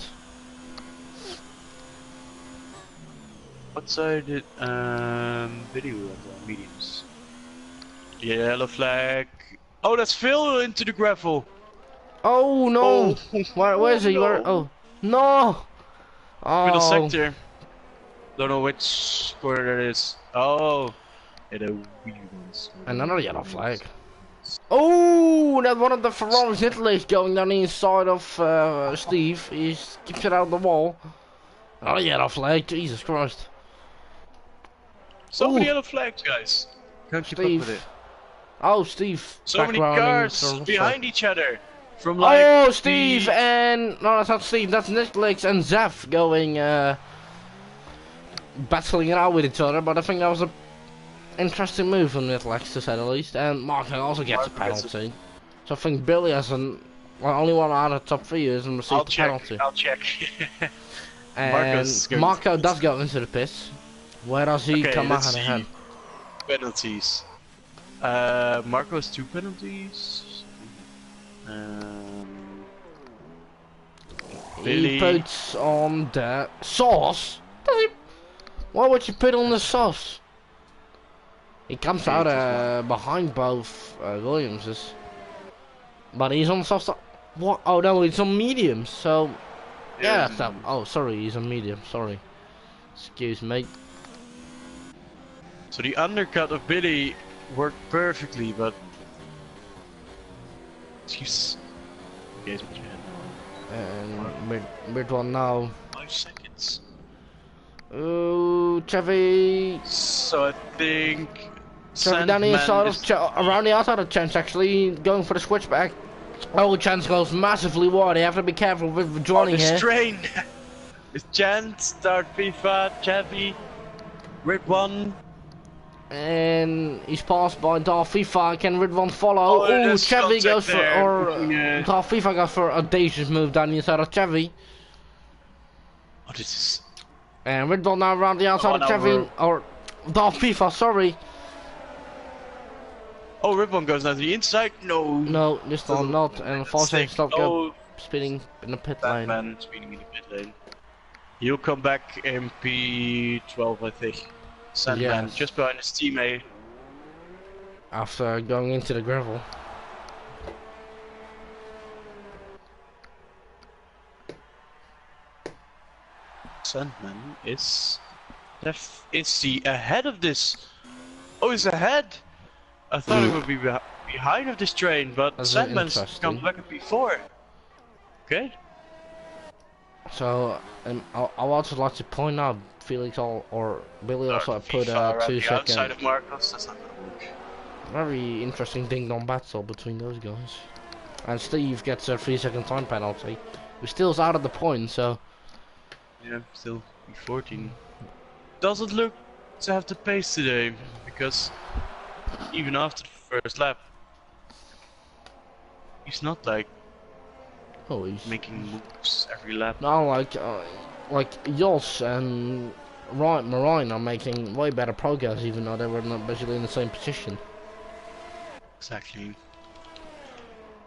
What side did video on the mediums? Yellow flag. Oh, that's Phil into the gravel. Oh no! Oh, Where is he? Where? no. Oh no! Middle Oh. sector. Don't know which corner it is. Oh, yeah, the wee ones. Another yellow flag. Oh, that one of the Ferraris Italy is going down the inside of Steve. He keeps it out of the wall. Oh, yellow flag. Jesus Christ. So Ooh, many yellow flags, guys. Can't keep up with it. Steve. Oh, Steve. So many cars behind each other. From like oh, Steve and no, that's not Steve. That's Nicholas and Zef going battling it out with each other. But I think that was a interesting move from Nicholas, to say the least. And Marco also gets a penalty. So I think Billy has only one out of the top 3 is and received the penalty. I'll check. And Marco does go into the pits. Where does he come out ahead? Penalties. Marco has 2 penalties. He puts on the sauce. Does he? Why would you put on the sauce? He comes out behind both Williamses. But he's on soft side. What? Oh no, he's on medium. So yeah, that's that. Oh, sorry, he's on medium. Sorry. Excuse me. So the undercut of Billy worked perfectly, but jeez. Guys, what you had? And mid one now. 5 seconds. Ooh, Chevy. So I think Chevy down the inside of around the outside of Chance, actually going for the switchback. Oh, Chance goes massively wide. You have to be careful with joining here. Strain. It's Chance, start FIFA, Chevy, Red one. And he's passed by Darth FIFA. Can Red one follow? Oh, Chevy goes for Darth FIFA goes for a audacious move down the inside of Chevy. Oh, this is. And Red Bull now around the outside of Chevy, or Darth FIFA, sorry. Oh, Ribbon goes down to the inside. No, this time not. And False stop go speeding in the pit lane. Man speeding in the pit lane. He'll come back in P12, I think. Sandman just behind his teammate. After going into the gravel. Sandman is he ahead of this? Oh, he's ahead. I thought he would be behind of this train, but That's Sandman's come interesting. back at before. Okay. So, I would also like to point out, Felix or Billy also put FIFA around 2 the outside second. of Marcos. That's not gonna work. Very interesting ding-dong battle between those guys. And Steve gets a 3 second time penalty. He still's out of the point, so. Yeah, still B14. Doesn't look to have the pace today, because even after the first lap, he's not like Oh, he's making moves every lap. no like Jos and Marine are making way better progress, even though they were not basically in the same position. Exactly.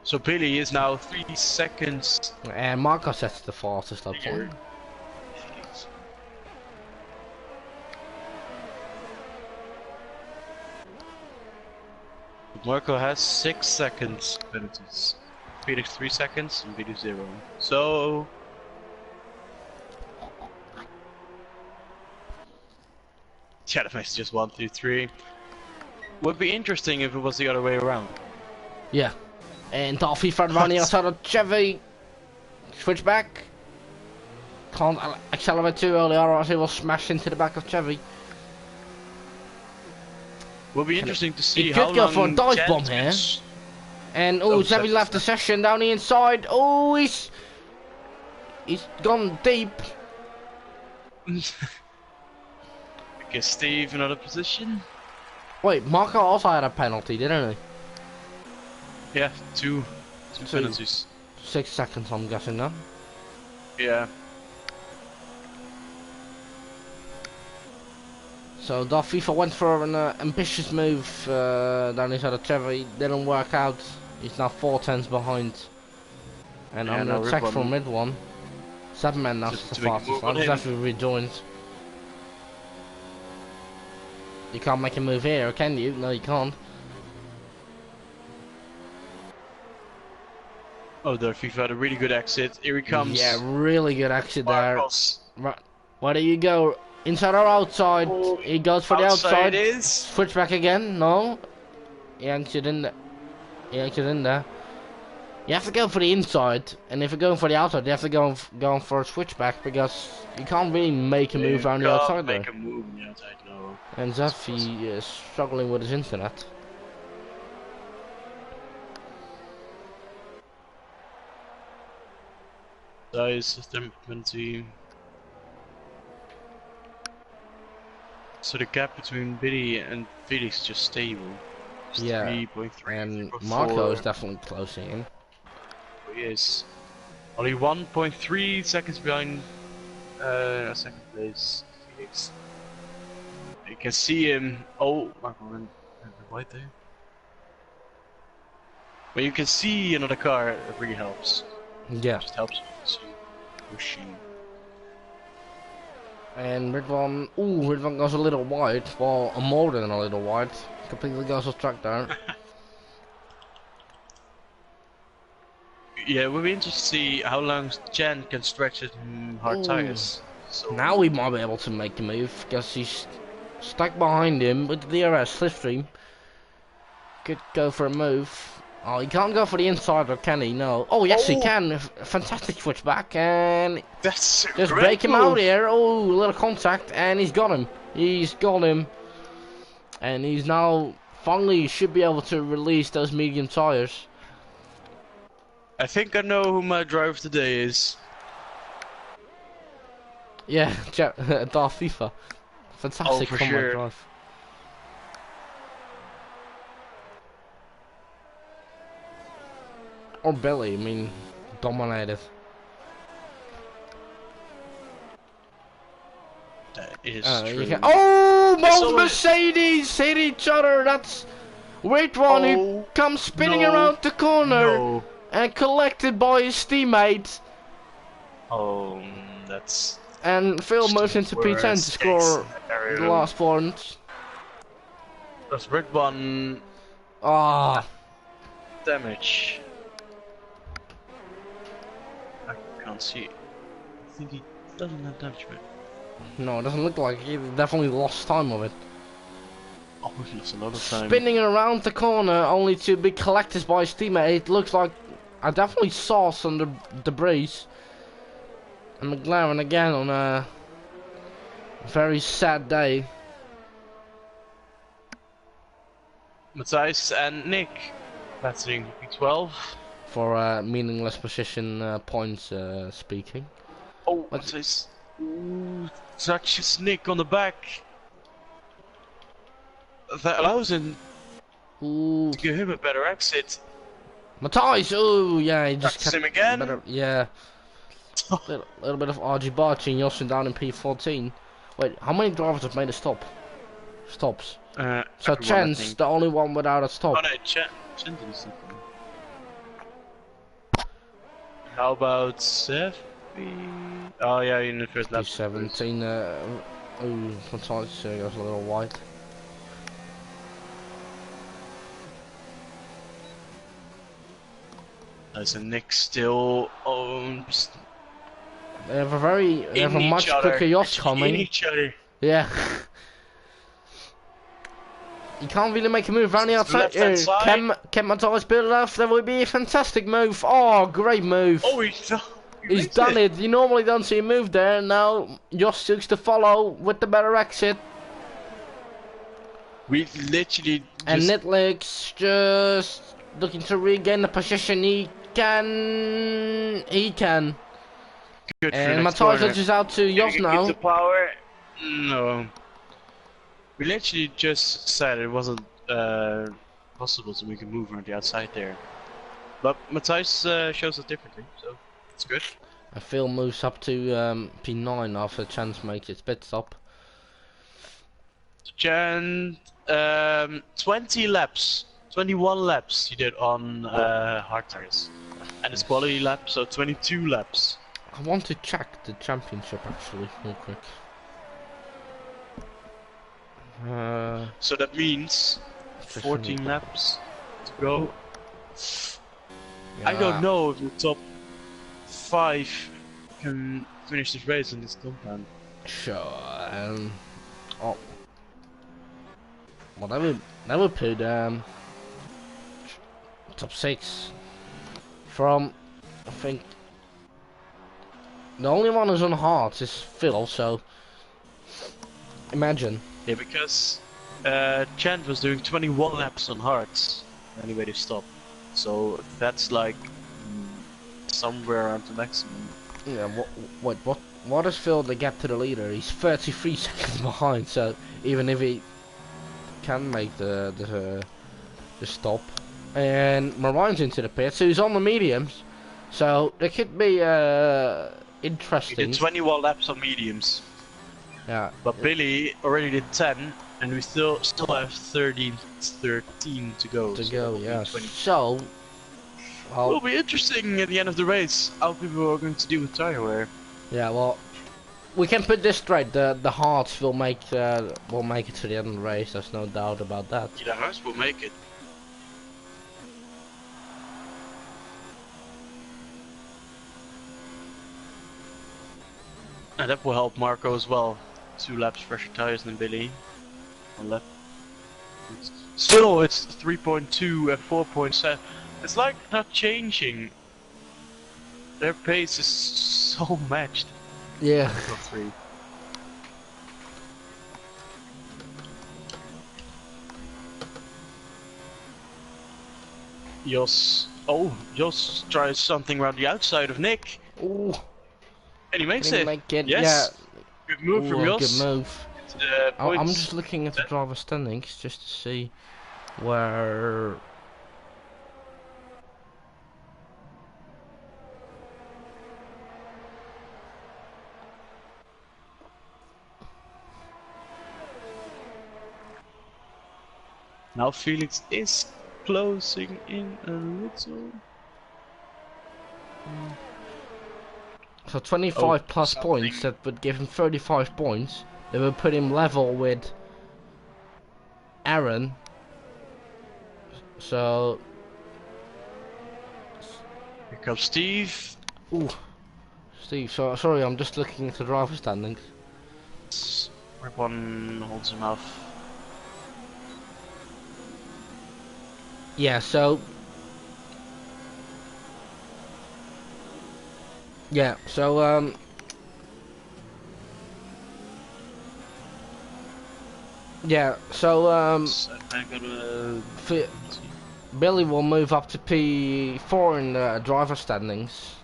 So Billy is now 3 seconds. And Marco sets the fastest lap time. Marco has 6 seconds penalties. Felix 3 seconds and Billy 0. So yeah, the match just 1, 2, 3. Would be interesting if it was the other way around. Yeah. And Dolphy front running outside of Chevy. Switch back. Can't accelerate too early, otherwise he will smash into the back of Chevy. Will be interesting to see He how could go long for a dive Jan bomb here. spends- And Oh, Chevy left the session down the inside. Oh, he's gone deep. Guess Steve another position. Wait, Marco also had a penalty, didn't he? Yeah, two penalties. 6 seconds, I'm guessing now. Yeah. So FIFA went for an ambitious move down inside of Chevy. Didn't work out. He's now 4 tenths behind. And Yeah, I'm now gonna check Rip for one. mid one. 7 man now To the make a fastest. move on I'm just him. after rejoined. You can't make a move here, can you? No, you can't. Oh, there FIFA had a really good exit. Here he comes. Yeah, really good exit there. Marcos. Right, where do you go? Inside or outside? Oh, He goes for the outside. it is. Switch back again? No. He yanks it in there. He yanks it in there. You have to go for the inside, and if you're going for the outside, you have to go for a switchback because you can't really make a move around the outside there. Make a move on the outside, no. And Zaffi is struggling with his internet. Size system penalty. So the gap between Billy and Felix is just stable. It's Yeah, 3.3. and 3.4. Marco is definitely closing in. He is only 1.3 seconds behind second place. Felix. You can see him. Oh, Marco went right there. When you can see another car, it really helps. Yeah. It just helps you pushing. And Ridwan, Ridwan goes a little wide, well, more than a little wide. Completely goes off track there. Yeah, it will be interesting to see how long Jan can stretch his hard Ooh. tires. So Now we might be able to make a move, because he's stuck behind him with the VRL S3. Could go for a move. Oh, he can't go for the inside, or can he? No. Oh, yes, he can. Fantastic switchback, and that's a just great break him move. out here. Oh, a little contact, and he's got him. He's got him. And he's now finally should be able to release those medium tires. I think I know who my driver of the day is. Yeah, Darth FIFA. Fantastic for combat sure. drive. Or Billy, I mean, dominated. That is You true. oh, It's both always- Mercedes hit each other. That's wait one who comes spinning no, around the corner No. and collected by his teammate. Oh, that's. And Phil moves into P10 to worst score case scenario. the last point. That's red one Ah, damage. I can't see. I think he doesn't have damage, man. No, it doesn't look like it. He definitely lost time of it. Oh, he lost a lot of time. Spinning around the corner only to be collected by his teammate. It looks like I definitely saw some debris. And McLaren again on a very sad day. Matthijs and Nick battling P12. For meaningless position points speaking. Oh, Matthijs. Ooh, touches Nick on the back. That allows him Ooh. to give him a better exit. Matthijs! Oh, yeah, he just Touches him again. better, yeah. little bit of argy-bargy and Jossin down in P14. Wait, how many drivers have made a stop? Stops. So Chen's the only one without a stop. Oh no, Chen didn't stop. How about Sefi? Oh yeah, in the first lap. P17. Oh, Matthijs goes a little wide. There's a Nick still owns. They have a much quicker yacht coming. In each other. Yeah. You can't really make a move around the outside. Can Matthijs build it off? That would be a fantastic move. Oh, great move. Oh, he's done it. You normally don't see a move there. Now Jos suits to follow with the better exit. We literally and Nitlick's just looking to regain the position. He can. Good and Matthijs edges out to Jos now. The power. No. We literally just said it wasn't possible to make a move around the outside there. But Matthijs shows it differently, so it's good. Phil moves up to P9 after Chance makes its pit stop. Jan, 20 laps, 21 laps he did on hard tires. And his quality lap, so 22 laps. I want to check the championship actually, real quick. So that means 14 laps to go. Yeah. I don't know if the top 5 can finish this race in this compound. Sure. Oh. Well, that would put top 6 from, I think, the only one who's on hards is Phil. So imagine. Yeah, because Chant was doing 21 laps on hards anyway to stop. So that's like somewhere around the maximum. Yeah, what is Phil the gap to the leader? He's 33 seconds behind, so even if he can make the stop. And Marine's into the pit, so he's on the mediums. So there could be interesting. He did 21 laps on mediums. Yeah. But Billy already did 10, and we still have 13 to go. Yeah. So, well, it'll be interesting at the end of the race how people are going to deal with tire wear. Yeah, well, we can put this straight. The hards will make it to the end of the race. There's no doubt about that. Yeah, the hards will make it. And that will help Marco as well. 2 laps fresher tires than Billy. 1 lap. Still, it's 3.2 and 4.7. It's like not changing. Their pace is so matched. Yeah. Jos tries something around the outside of Nick. Ooh. And he makes it. Yes. Yeah. Good move from Jos. Good move. I'm just looking at the driver standings just to see where. Now Felix is closing in a little. So 25 plus points, that would give him 35 points. They would put him level with Aaron. So here comes Steve. Ooh, Steve. So sorry, I'm just looking at the driver standings. but Ribbon holds him off. Yeah, so... Yeah, so, yeah, so, So I gotta... Billy will move up to P4 in the driver standings.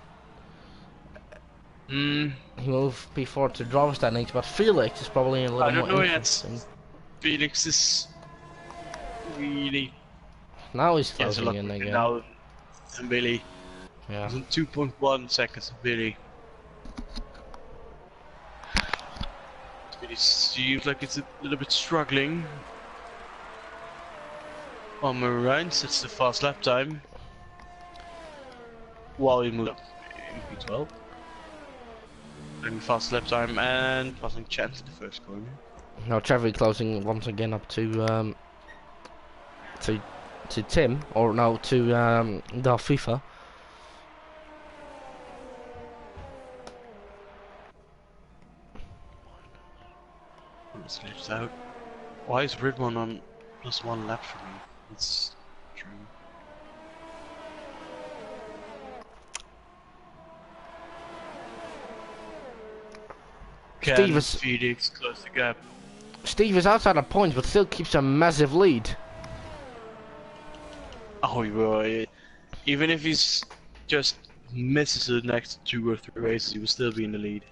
Hmm. He moved P4 to driver standings, but Felix is probably a little I don't more know interesting. yet. Felix is really Now he's gets a closing lot in quicker again. now than Billy. Yeah. He's in 2.1 seconds of Billy. It seems like it's a little bit struggling. On Marines, it's the fast lap time. While he moved up in P12. And fast lap time and passing chance at the first corner. Now Trevor closing once again up to Tim, or no, to the FIFA. Let's lift out. Why is Ridwan on +1 lap for me? It's true. Can Felix close the gap? Steve is outside of points, but still keeps a massive lead. Oh, he will. Even if he's just misses the next 2 or 3 races, he will still be in the lead.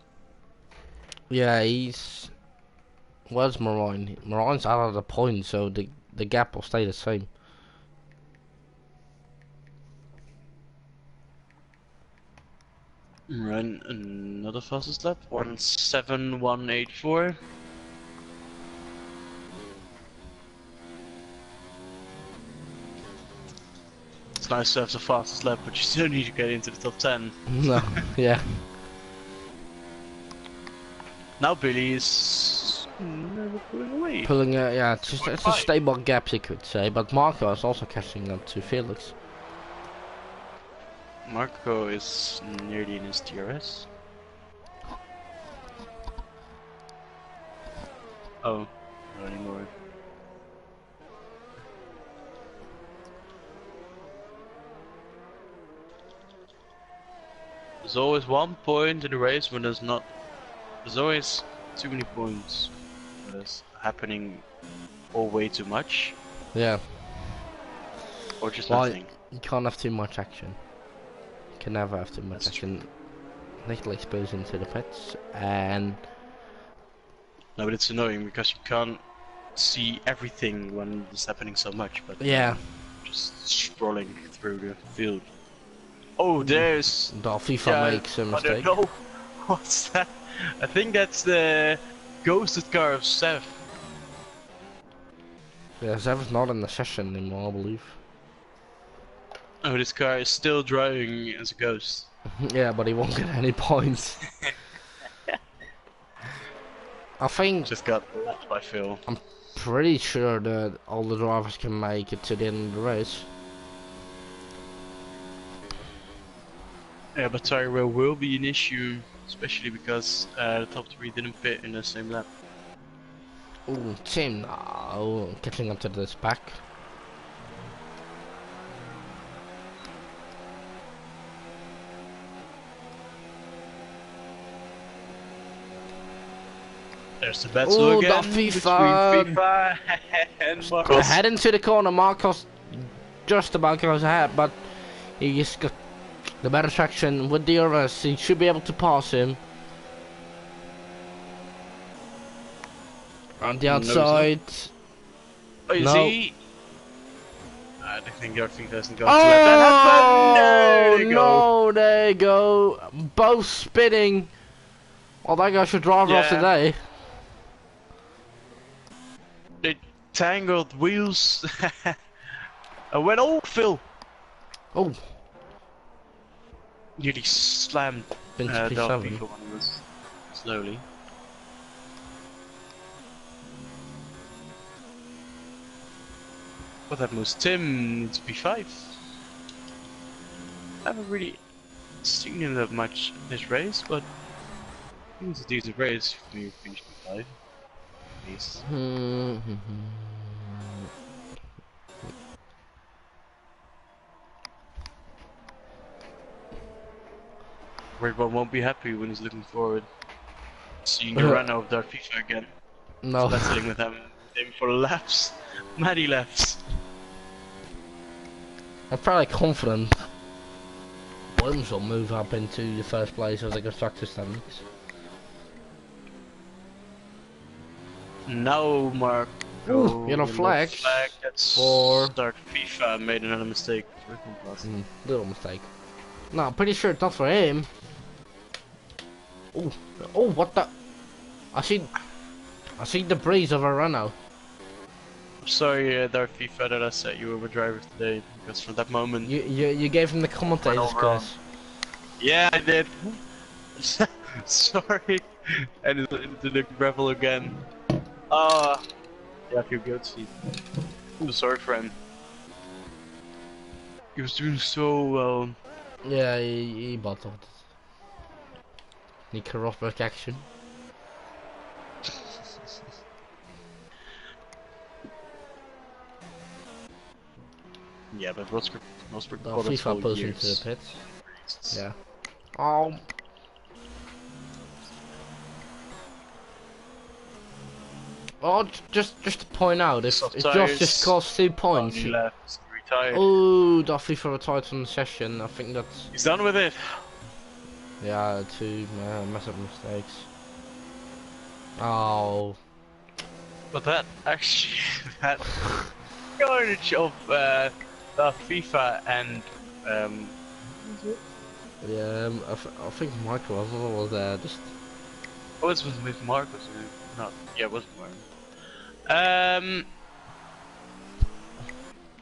Yeah, he's... Where's Marine? Marine's out of the points, so the gap will stay the same. Run another fastest lap. 1:7.184. It's nice to have the fastest lap, but you still need to get into the top 10. No, yeah. Now Billy is pulling away. Yeah, it's a stable gap, you could say, but Marco is also catching up to Felix. Marco is nearly in his DRS. Oh, not anymore. There's always one point in the race when there's not. There's always too many points. That's happening, or way too much, Yeah. or just Well, nothing. you can't have too much action. You can never have too much That's action. Nicholas goes into the pits, and... No, but it's annoying because you can't see everything when it's happening so much, but Yeah. just scrolling through the field. Oh, there's... The FIFA makes a mistake. I don't know. What's that? I think that's the ghosted car of Seth. Yeah, Zev's not in the session anymore, I believe. Oh, this car is still driving as a ghost. Yeah, but he won't get any points. I think... Just got left by Phil. I'm pretty sure that all the drivers can make it to the end of the race. Yeah, but tire wear will be an issue, especially because the top 3 didn't pit in the same lap. Ooh, Tim, oh, catching up to this back. There's the battle again the between FIFA and Marcos. Head into the corner, Marcos just about goes ahead, but he's got the better traction with DRS. He should be able to pass him. On the outside. Oh, you No. see? I think everything doesn't go to that. Oh, There you go. no, there you go. Both spinning. Well, that guy should drive off Yeah. today. They tangled wheels. I went, oh, Phil! Oh, Nearly slammed Vince the P7. people when he was slowly. But that moves Tim to P5. I haven't really seen him that much this race, but It's a decent race when you finish P5. At least. Red1 won't be happy when he's looking forward. Seeing the run of their FIFA again. No. Battling with him for laps. Many laps. I'm fairly confident Williams will move up into the first place of the constructor standings. Now Mark. Ooh, yellow flag. That's for start FIFA made another mistake. Little mistake. No, I'm pretty sure it's not for him. Oh, oh, what the? I see the breeze of a Renault. I'm sorry, Dark FIFA, that I set you over driver today because from that moment you gave him the commentators quiz. Yeah, I did. Sorry, and into the gravel again. Yeah, I feel guilty. I'm sorry for him. He was doing so well. Yeah, he bottled it. Nico Rosberg action. Yeah, but Rosberg FIFA pulls into the pits. Yeah. Oh. Oh, just to point out, if Josh just scores 2 points. He left, retired. Oh, Duffy for retired from the session. I think that's. He's done with it. Yeah, 2 massive mistakes. Oh. But that actually, that carnage of the FIFA and yeah, I think Michael was there. Just. Oh, it was with Mark, was it? Not. Yeah, it was Mark.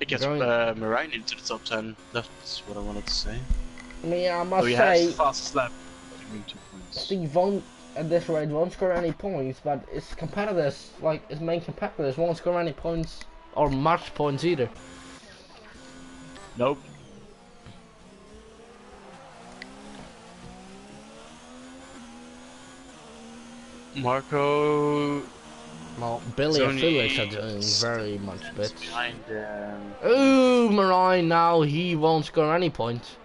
It gets Marine into the top 10. That's what I wanted to say. Yeah, I must he say. Has the fastest lap. 2 points. Steve won't at this rate won't score any points, but his competitors, like his main competitors, won't score any points or much points either. Nope. Marco. Well, Billy and Felix are doing very much better. Behind them. Ooh, Marine now he won't score any points.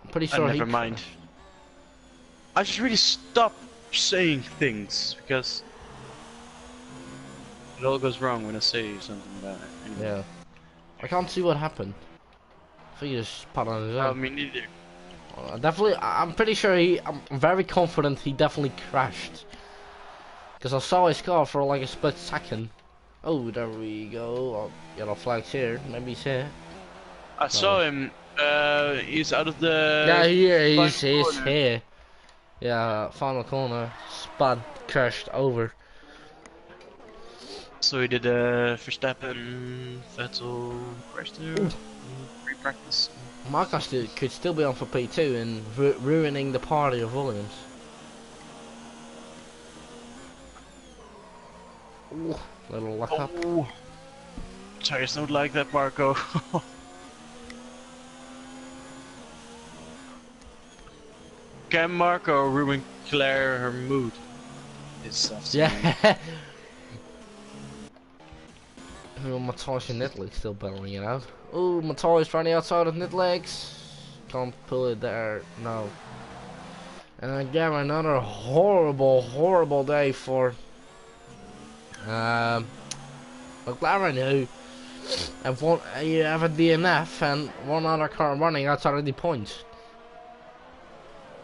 I'm pretty sure Never mind. I should really stop saying things because it all goes wrong when I say something about it. Anyway. Yeah. I can't see what happened. I think he just put on his own. Oh, me neither. I'm pretty sure I'm very confident he definitely crashed. Because I saw his car for like a split second. Oh, there we go. Oh, yellow flags here. Maybe he's here. I saw him. He's out of the. Yeah, he's here. Yeah, final corner. Spud crashed over. So he did Verstappen, Vettel, crash there. Pre-practice. Marcus could still be on for P2 and ruining the party of Williams. Ooh, little luck up. Tires don't like that, Marco. Can Marco ruin Claire her mood? Yeah. Matthias and Nitlegs still battling it out. Oh, Matthias running outside of Nitlegs. Can't pull it there. No. And again, another horrible day for McLaren, who you have a DNF and one other car running outside of the points.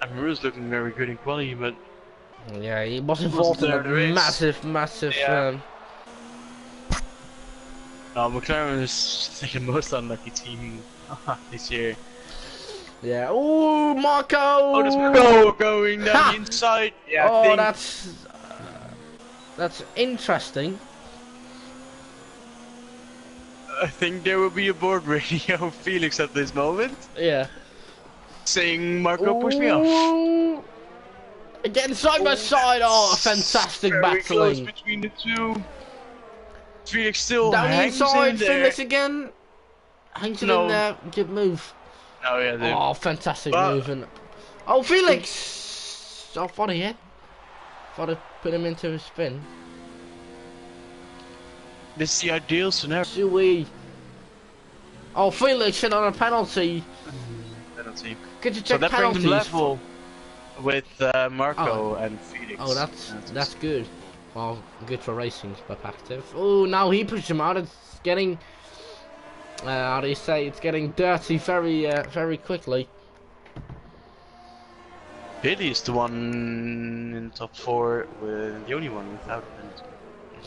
And Maru's looking very good in quality, but yeah, he was involved in a massive. Yeah. No, McLaren is the most unlucky team this year. Yeah. Oh, Marco! Oh, there's Marco going down the inside. Yeah. Oh, that's interesting. I think there will be a board radio of Felix at this moment. Yeah. Saying, Marco, push me off. Again, side by side. Oh, fantastic very battling. Close between the two. Felix still down hangs inside. in there. Felix again. Hangs it in there. Good move. Oh yeah. Oh, fantastic move. And oh, Felix. Oh, funny hit. Thought I put him into a spin. This is the ideal scenario. Suey. Oh, Felix hit on a penalty. Penalty. Could you So check that brings penalties? him level with Marco and Felix. Oh, that's good. Well, good for racing's perspective. Oh, now he pushed him out. It's getting, how do you say? It's getting dirty very quickly. Billy is the one in top 4 with the only one without a penalty.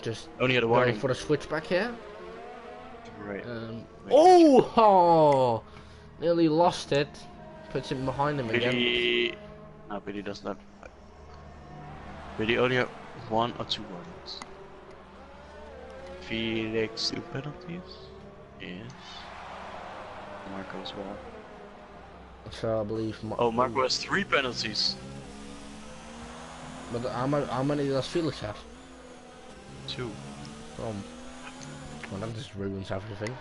Just only had a going warning for the switchback here. Right. Oh, nearly lost it. Puts him behind him again. No, Billy doesn't have. Billy only had 1 or 2 warnings. Felix 2 penalties. Yes. Marco as well. So I believe. Marco has 3 penalties. But how many does Felix have? 2. Well, that just ruins everything.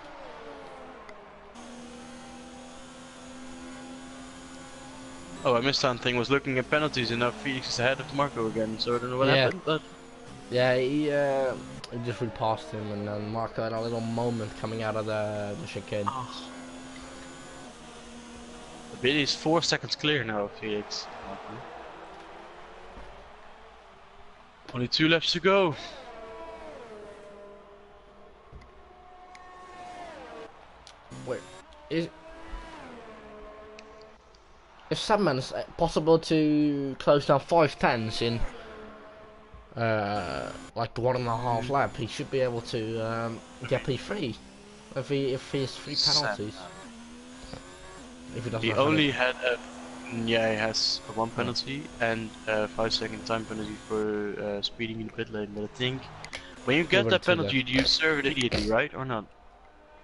Oh, I missed something. Was looking at penalties and now Felix is ahead of Marco again. So I don't know what happened, but yeah, he just repassed him, and then Marco had a little moment coming out of the chicane. Oh. Billy's 4 seconds clear now, Felix. Only 2 laps to go. Wait, is Sandman is possible to close down 5 10s in like 1.5 lap? He should be able to get P3 if he has 3 penalties. If he doesn't. He only had a. Yeah, he has 1 penalty and a 5-second time penalty for speeding in the pit lane. But I think when you get that penalty, you serve it immediately, right, or not?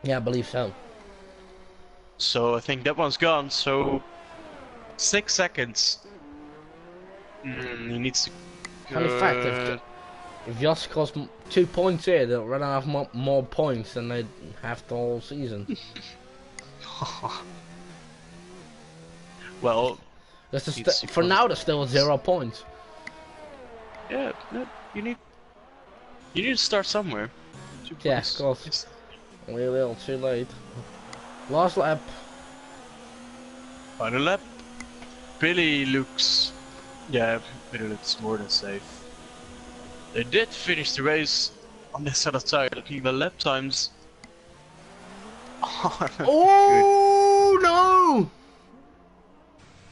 Yeah, I believe so. So I think that one's gone. So 6 seconds. He needs to. And in fact, if Jos scores 2 points here, they'll run out of more points than they have the whole season. Well, for now, there's still 0 points. Yeah, no, you need to start somewhere. Yeah, of course. We're a little too late. Last lap. Final lap. Billy looks more than safe. They did finish the race on this side of tire. Looking at the lap times. Oh no!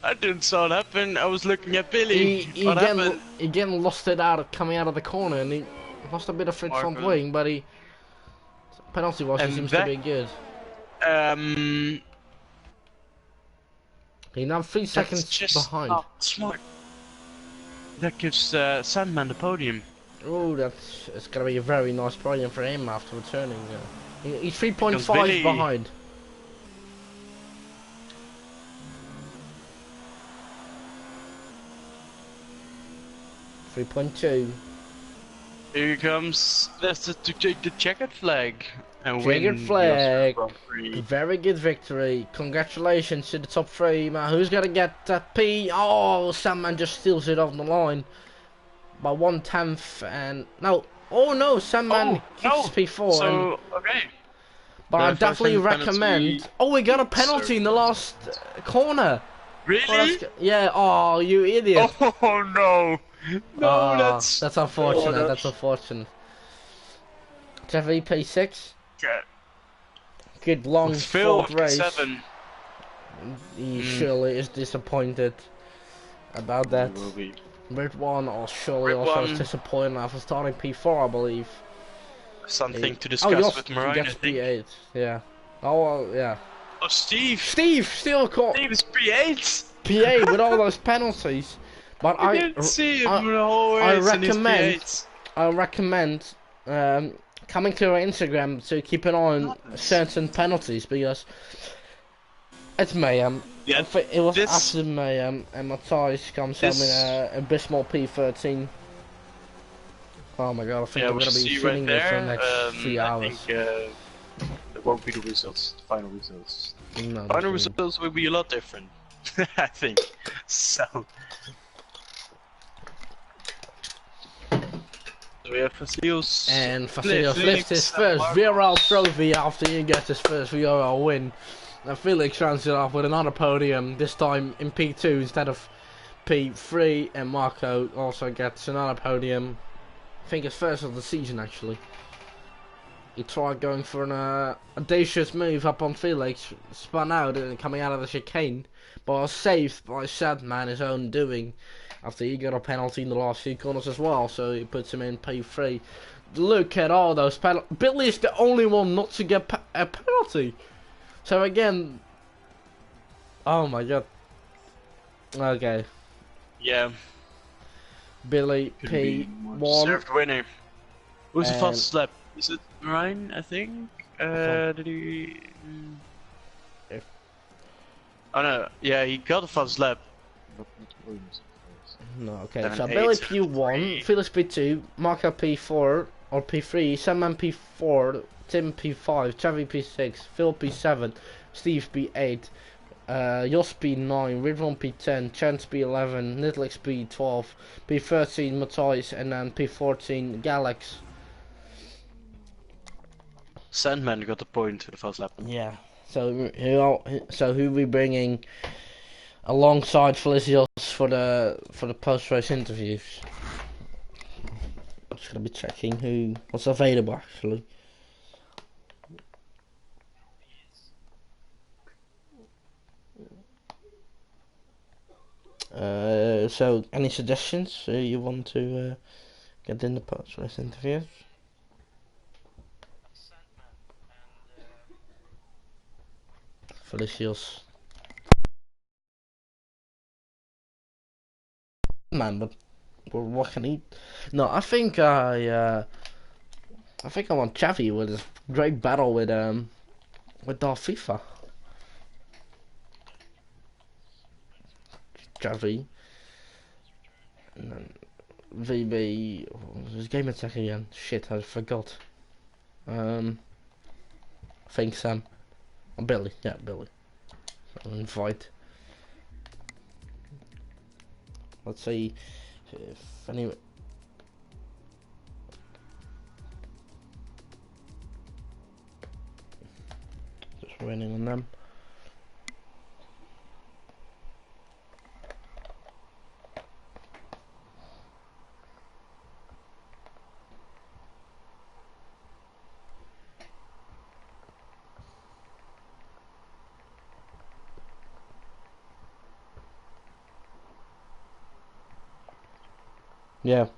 I didn't saw it happen. I was looking at Billy. He again lost it out coming out of the corner, and he lost a bit of front wing, but he penalty wise he seems to be good. He's now 3 seconds behind. Not smart. That gives Sandman the podium. Oh, it's gonna be a very nice podium for him after returning. He's 3.5 behind. .2. Here he comes. That's the checkered flag. And checkered flag. Very good victory. Congratulations to the top 3. Man, who's gonna get that P? Oh, Sandman just steals it off the line by 1/10. And no, oh no, Sandman keeps P4. So okay. But I definitely recommend. Penalty. Oh, we got a penalty in the last corner. Really? Yeah. Oh, you idiot. Oh no. No, that's unfortunate. That's unfortunate. Trevor P6. Yeah. Good long fourth race. 7. He surely is disappointed about that. Red one or surely also is disappointed after starting P4, I believe. Something to discuss with Marine, I think. P8. Yeah. Oh yeah. Oh, Steve still caught. Steve is P8. P8 with all those penalties. But I didn't see him the whole race. I recommend coming to our Instagram to keep an eye on certain penalties because it's mayhem. Yeah, it was absolute mayhem, and Matthias comes home in a abysmal P13. Oh my god, I think we're gonna be sitting there for the next 3 hours. I think it won't be the results, the final results. No, final results will be a lot different, I think. So. So we have Vasilis. And Vasilis lifts his Felix and first Marco. VRL trophy after he gets his first VRL win. And Felix rounds it off with another podium, this time in P2 instead of P3, and Marco also gets another podium. I think his first of the season actually. He tried going for an audacious move up on Felix, spun out and coming out of the chicane, but was saved by Sadman, his own doing, after he got a penalty in the last few corners as well, so he puts him in P3. Look at all those penalties. Billy is the only one not to get a penalty. So again, oh my god. Okay. Yeah. Could be P1. Served winner. Who's the And- fastest lap? Is it Ryan, I think? Did he... If- Oh no, yeah, he got the fastest lap. No, okay. 7, So 8, Billy P1, 3. Felix P2, Marco P4 or P3, Sandman P4, Tim P5, Chavi P6, Phil P7, Steve P8, Jos P9, Ridwan P10, Chance P11, Nitlix P12, P13 Matthijs, and then P14 Galax. Sandman got the point to the fast lap. Yeah. So who we bringing alongside Felicios for the post race interviews? I'm just gonna be checking what's available actually. So any suggestions you want to get in the post race interviews? Felicios. Man, but what can he? No, I think I want Chavi with his great battle with Darth FIFA. Chavi. And then VB. What was his game attack again? Shit, I forgot. I think Sam. Or Billy. Yeah, Billy. I'll invite. Let's see if any. Just running on them. Yeah.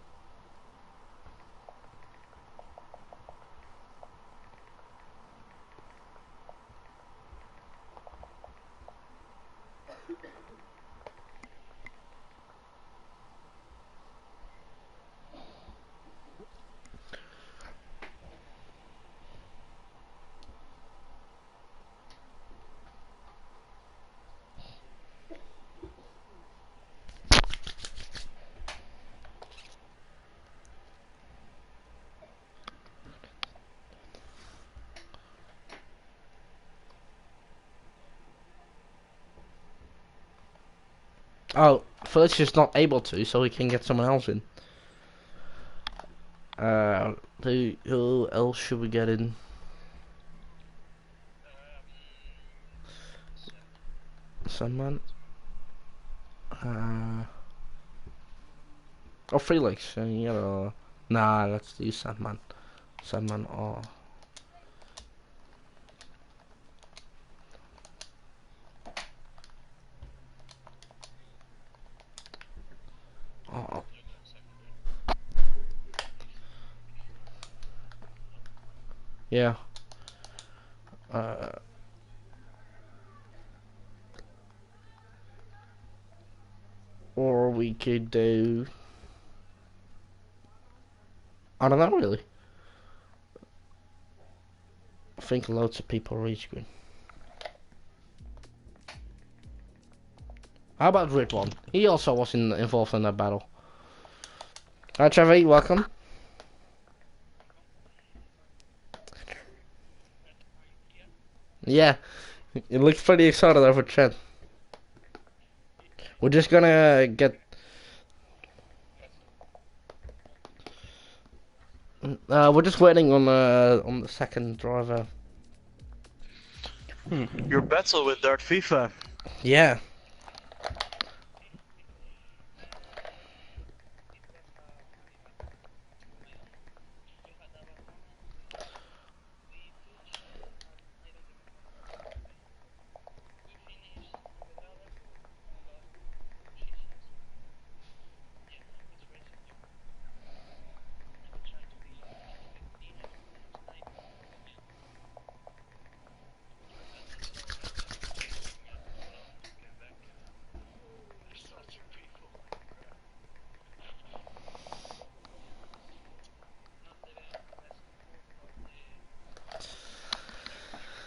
Oh, Felicia's not able to, so we can get someone else in. Who else should we get in? Someone. Or Felix. Nah, let's do Sandman. Sandman or. Oh. Yeah. Or we could do. I don't know really. I think loads of people reach green. How about Ridwan? He also was involved in that battle. Hi Trevor, welcome. Yeah, it looks pretty excited over chat. We're just gonna get. We're just waiting on the second driver. Your battle with Darth FIFA. Yeah.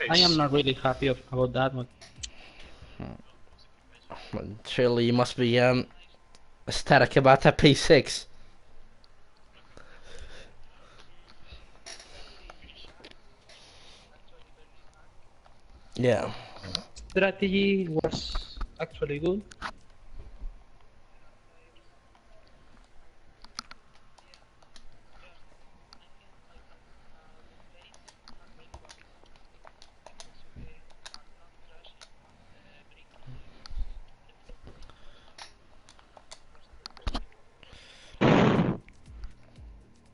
I am not really happy about that one. Surely you must be ecstatic about that P6. Yeah. Strategy was actually good.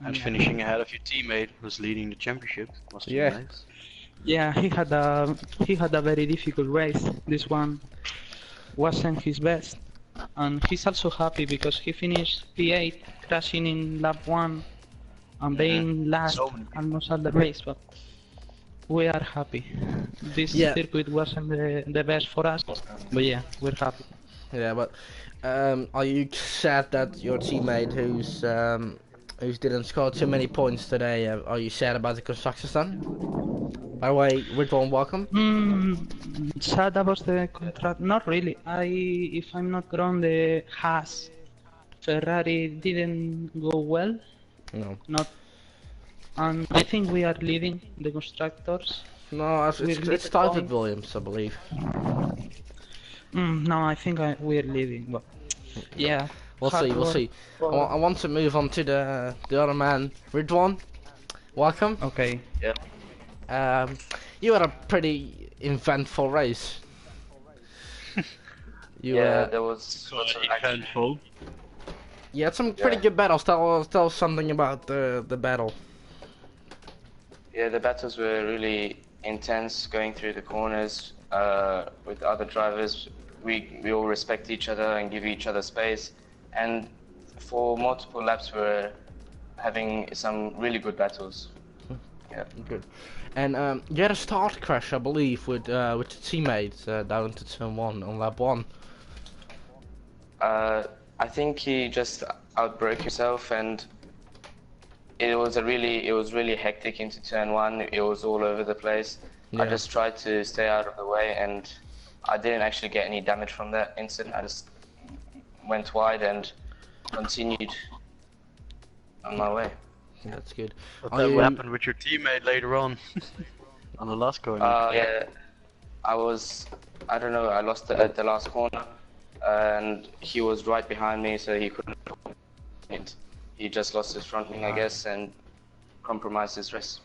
And finishing ahead of your teammate who's leading the championship must be Yeah. nice. Yeah, he had a very difficult race. This one wasn't his best, and he's also happy because he finished P8, crashing in lap 1 and being last So many people. almost all the race. But we are happy. This Yeah. circuit wasn't the best for us, but yeah, we're happy. Yeah, but are you sad that your teammate who's didn't score too many points today? Are you sad about the constructors done? By the way, Ridwan, welcome. Sad about the contract? Not really. If I'm not wrong, the Haas Ferrari didn't go well. No. Not, and I think we are leading the constructors. No, it's tied with Williams, I believe. No, I think we're leading. But yeah, We'll see. We'll see. I want to move on to the other man, Ridwan. Welcome. Okay. Yeah. You had a pretty eventful race. There was lots of action. eventful. You had some pretty good battles. Tell us something about the battle. Yeah, the battles were really intense going through the corners with other drivers. We all respect each other and give each other space. And for multiple laps, we were having some really good battles. Yeah. Good. And you had a start crash, I believe, with your teammates down to turn 1 on lap 1. I think he just outbroke himself, and it was really hectic into turn 1. It was all over the place. Yeah. I just tried to stay out of the way, and I didn't actually get any damage from that incident. I just went wide and continued on my way. That's good. What Are you- happened with your teammate later on? On the last corner. Yeah, I don't know, I lost it at the last corner, and he was right behind me, so he couldn't. He just lost his front wing, I guess, and compromised his race.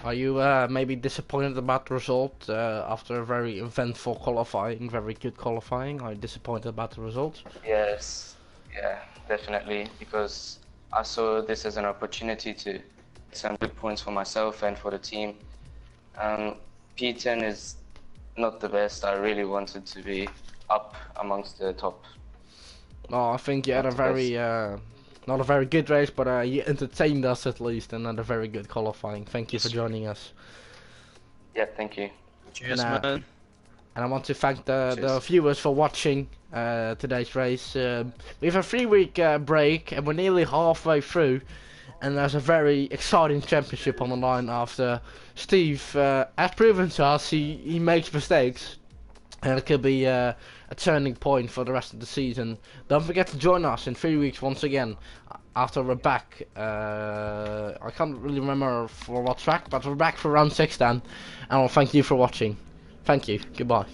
Are you maybe disappointed about the result after a very eventful qualifying, very good qualifying? Are you disappointed about the result? Yes, yeah, definitely, because I saw this as an opportunity to get some good points for myself and for the team. P10 is not the best. I really wanted to be up amongst the top. Oh, I think you had a very not a very good race, but you entertained us at least, and had a very good qualifying. Thank you for joining us. Yeah, thank you. Cheers, And, man. And I want to thank the Cheers. viewers for watching today's race. We have a 3-week break, and we're nearly halfway through. And there's a very exciting championship on the line after Steve has proven to us he makes mistakes. And it could be a turning point for the rest of the season. Don't forget to join us in 3 weeks once again after we're back. I can't really remember for what track, but we're back for round 6 then. And I'll thank you for watching. Thank you. Goodbye.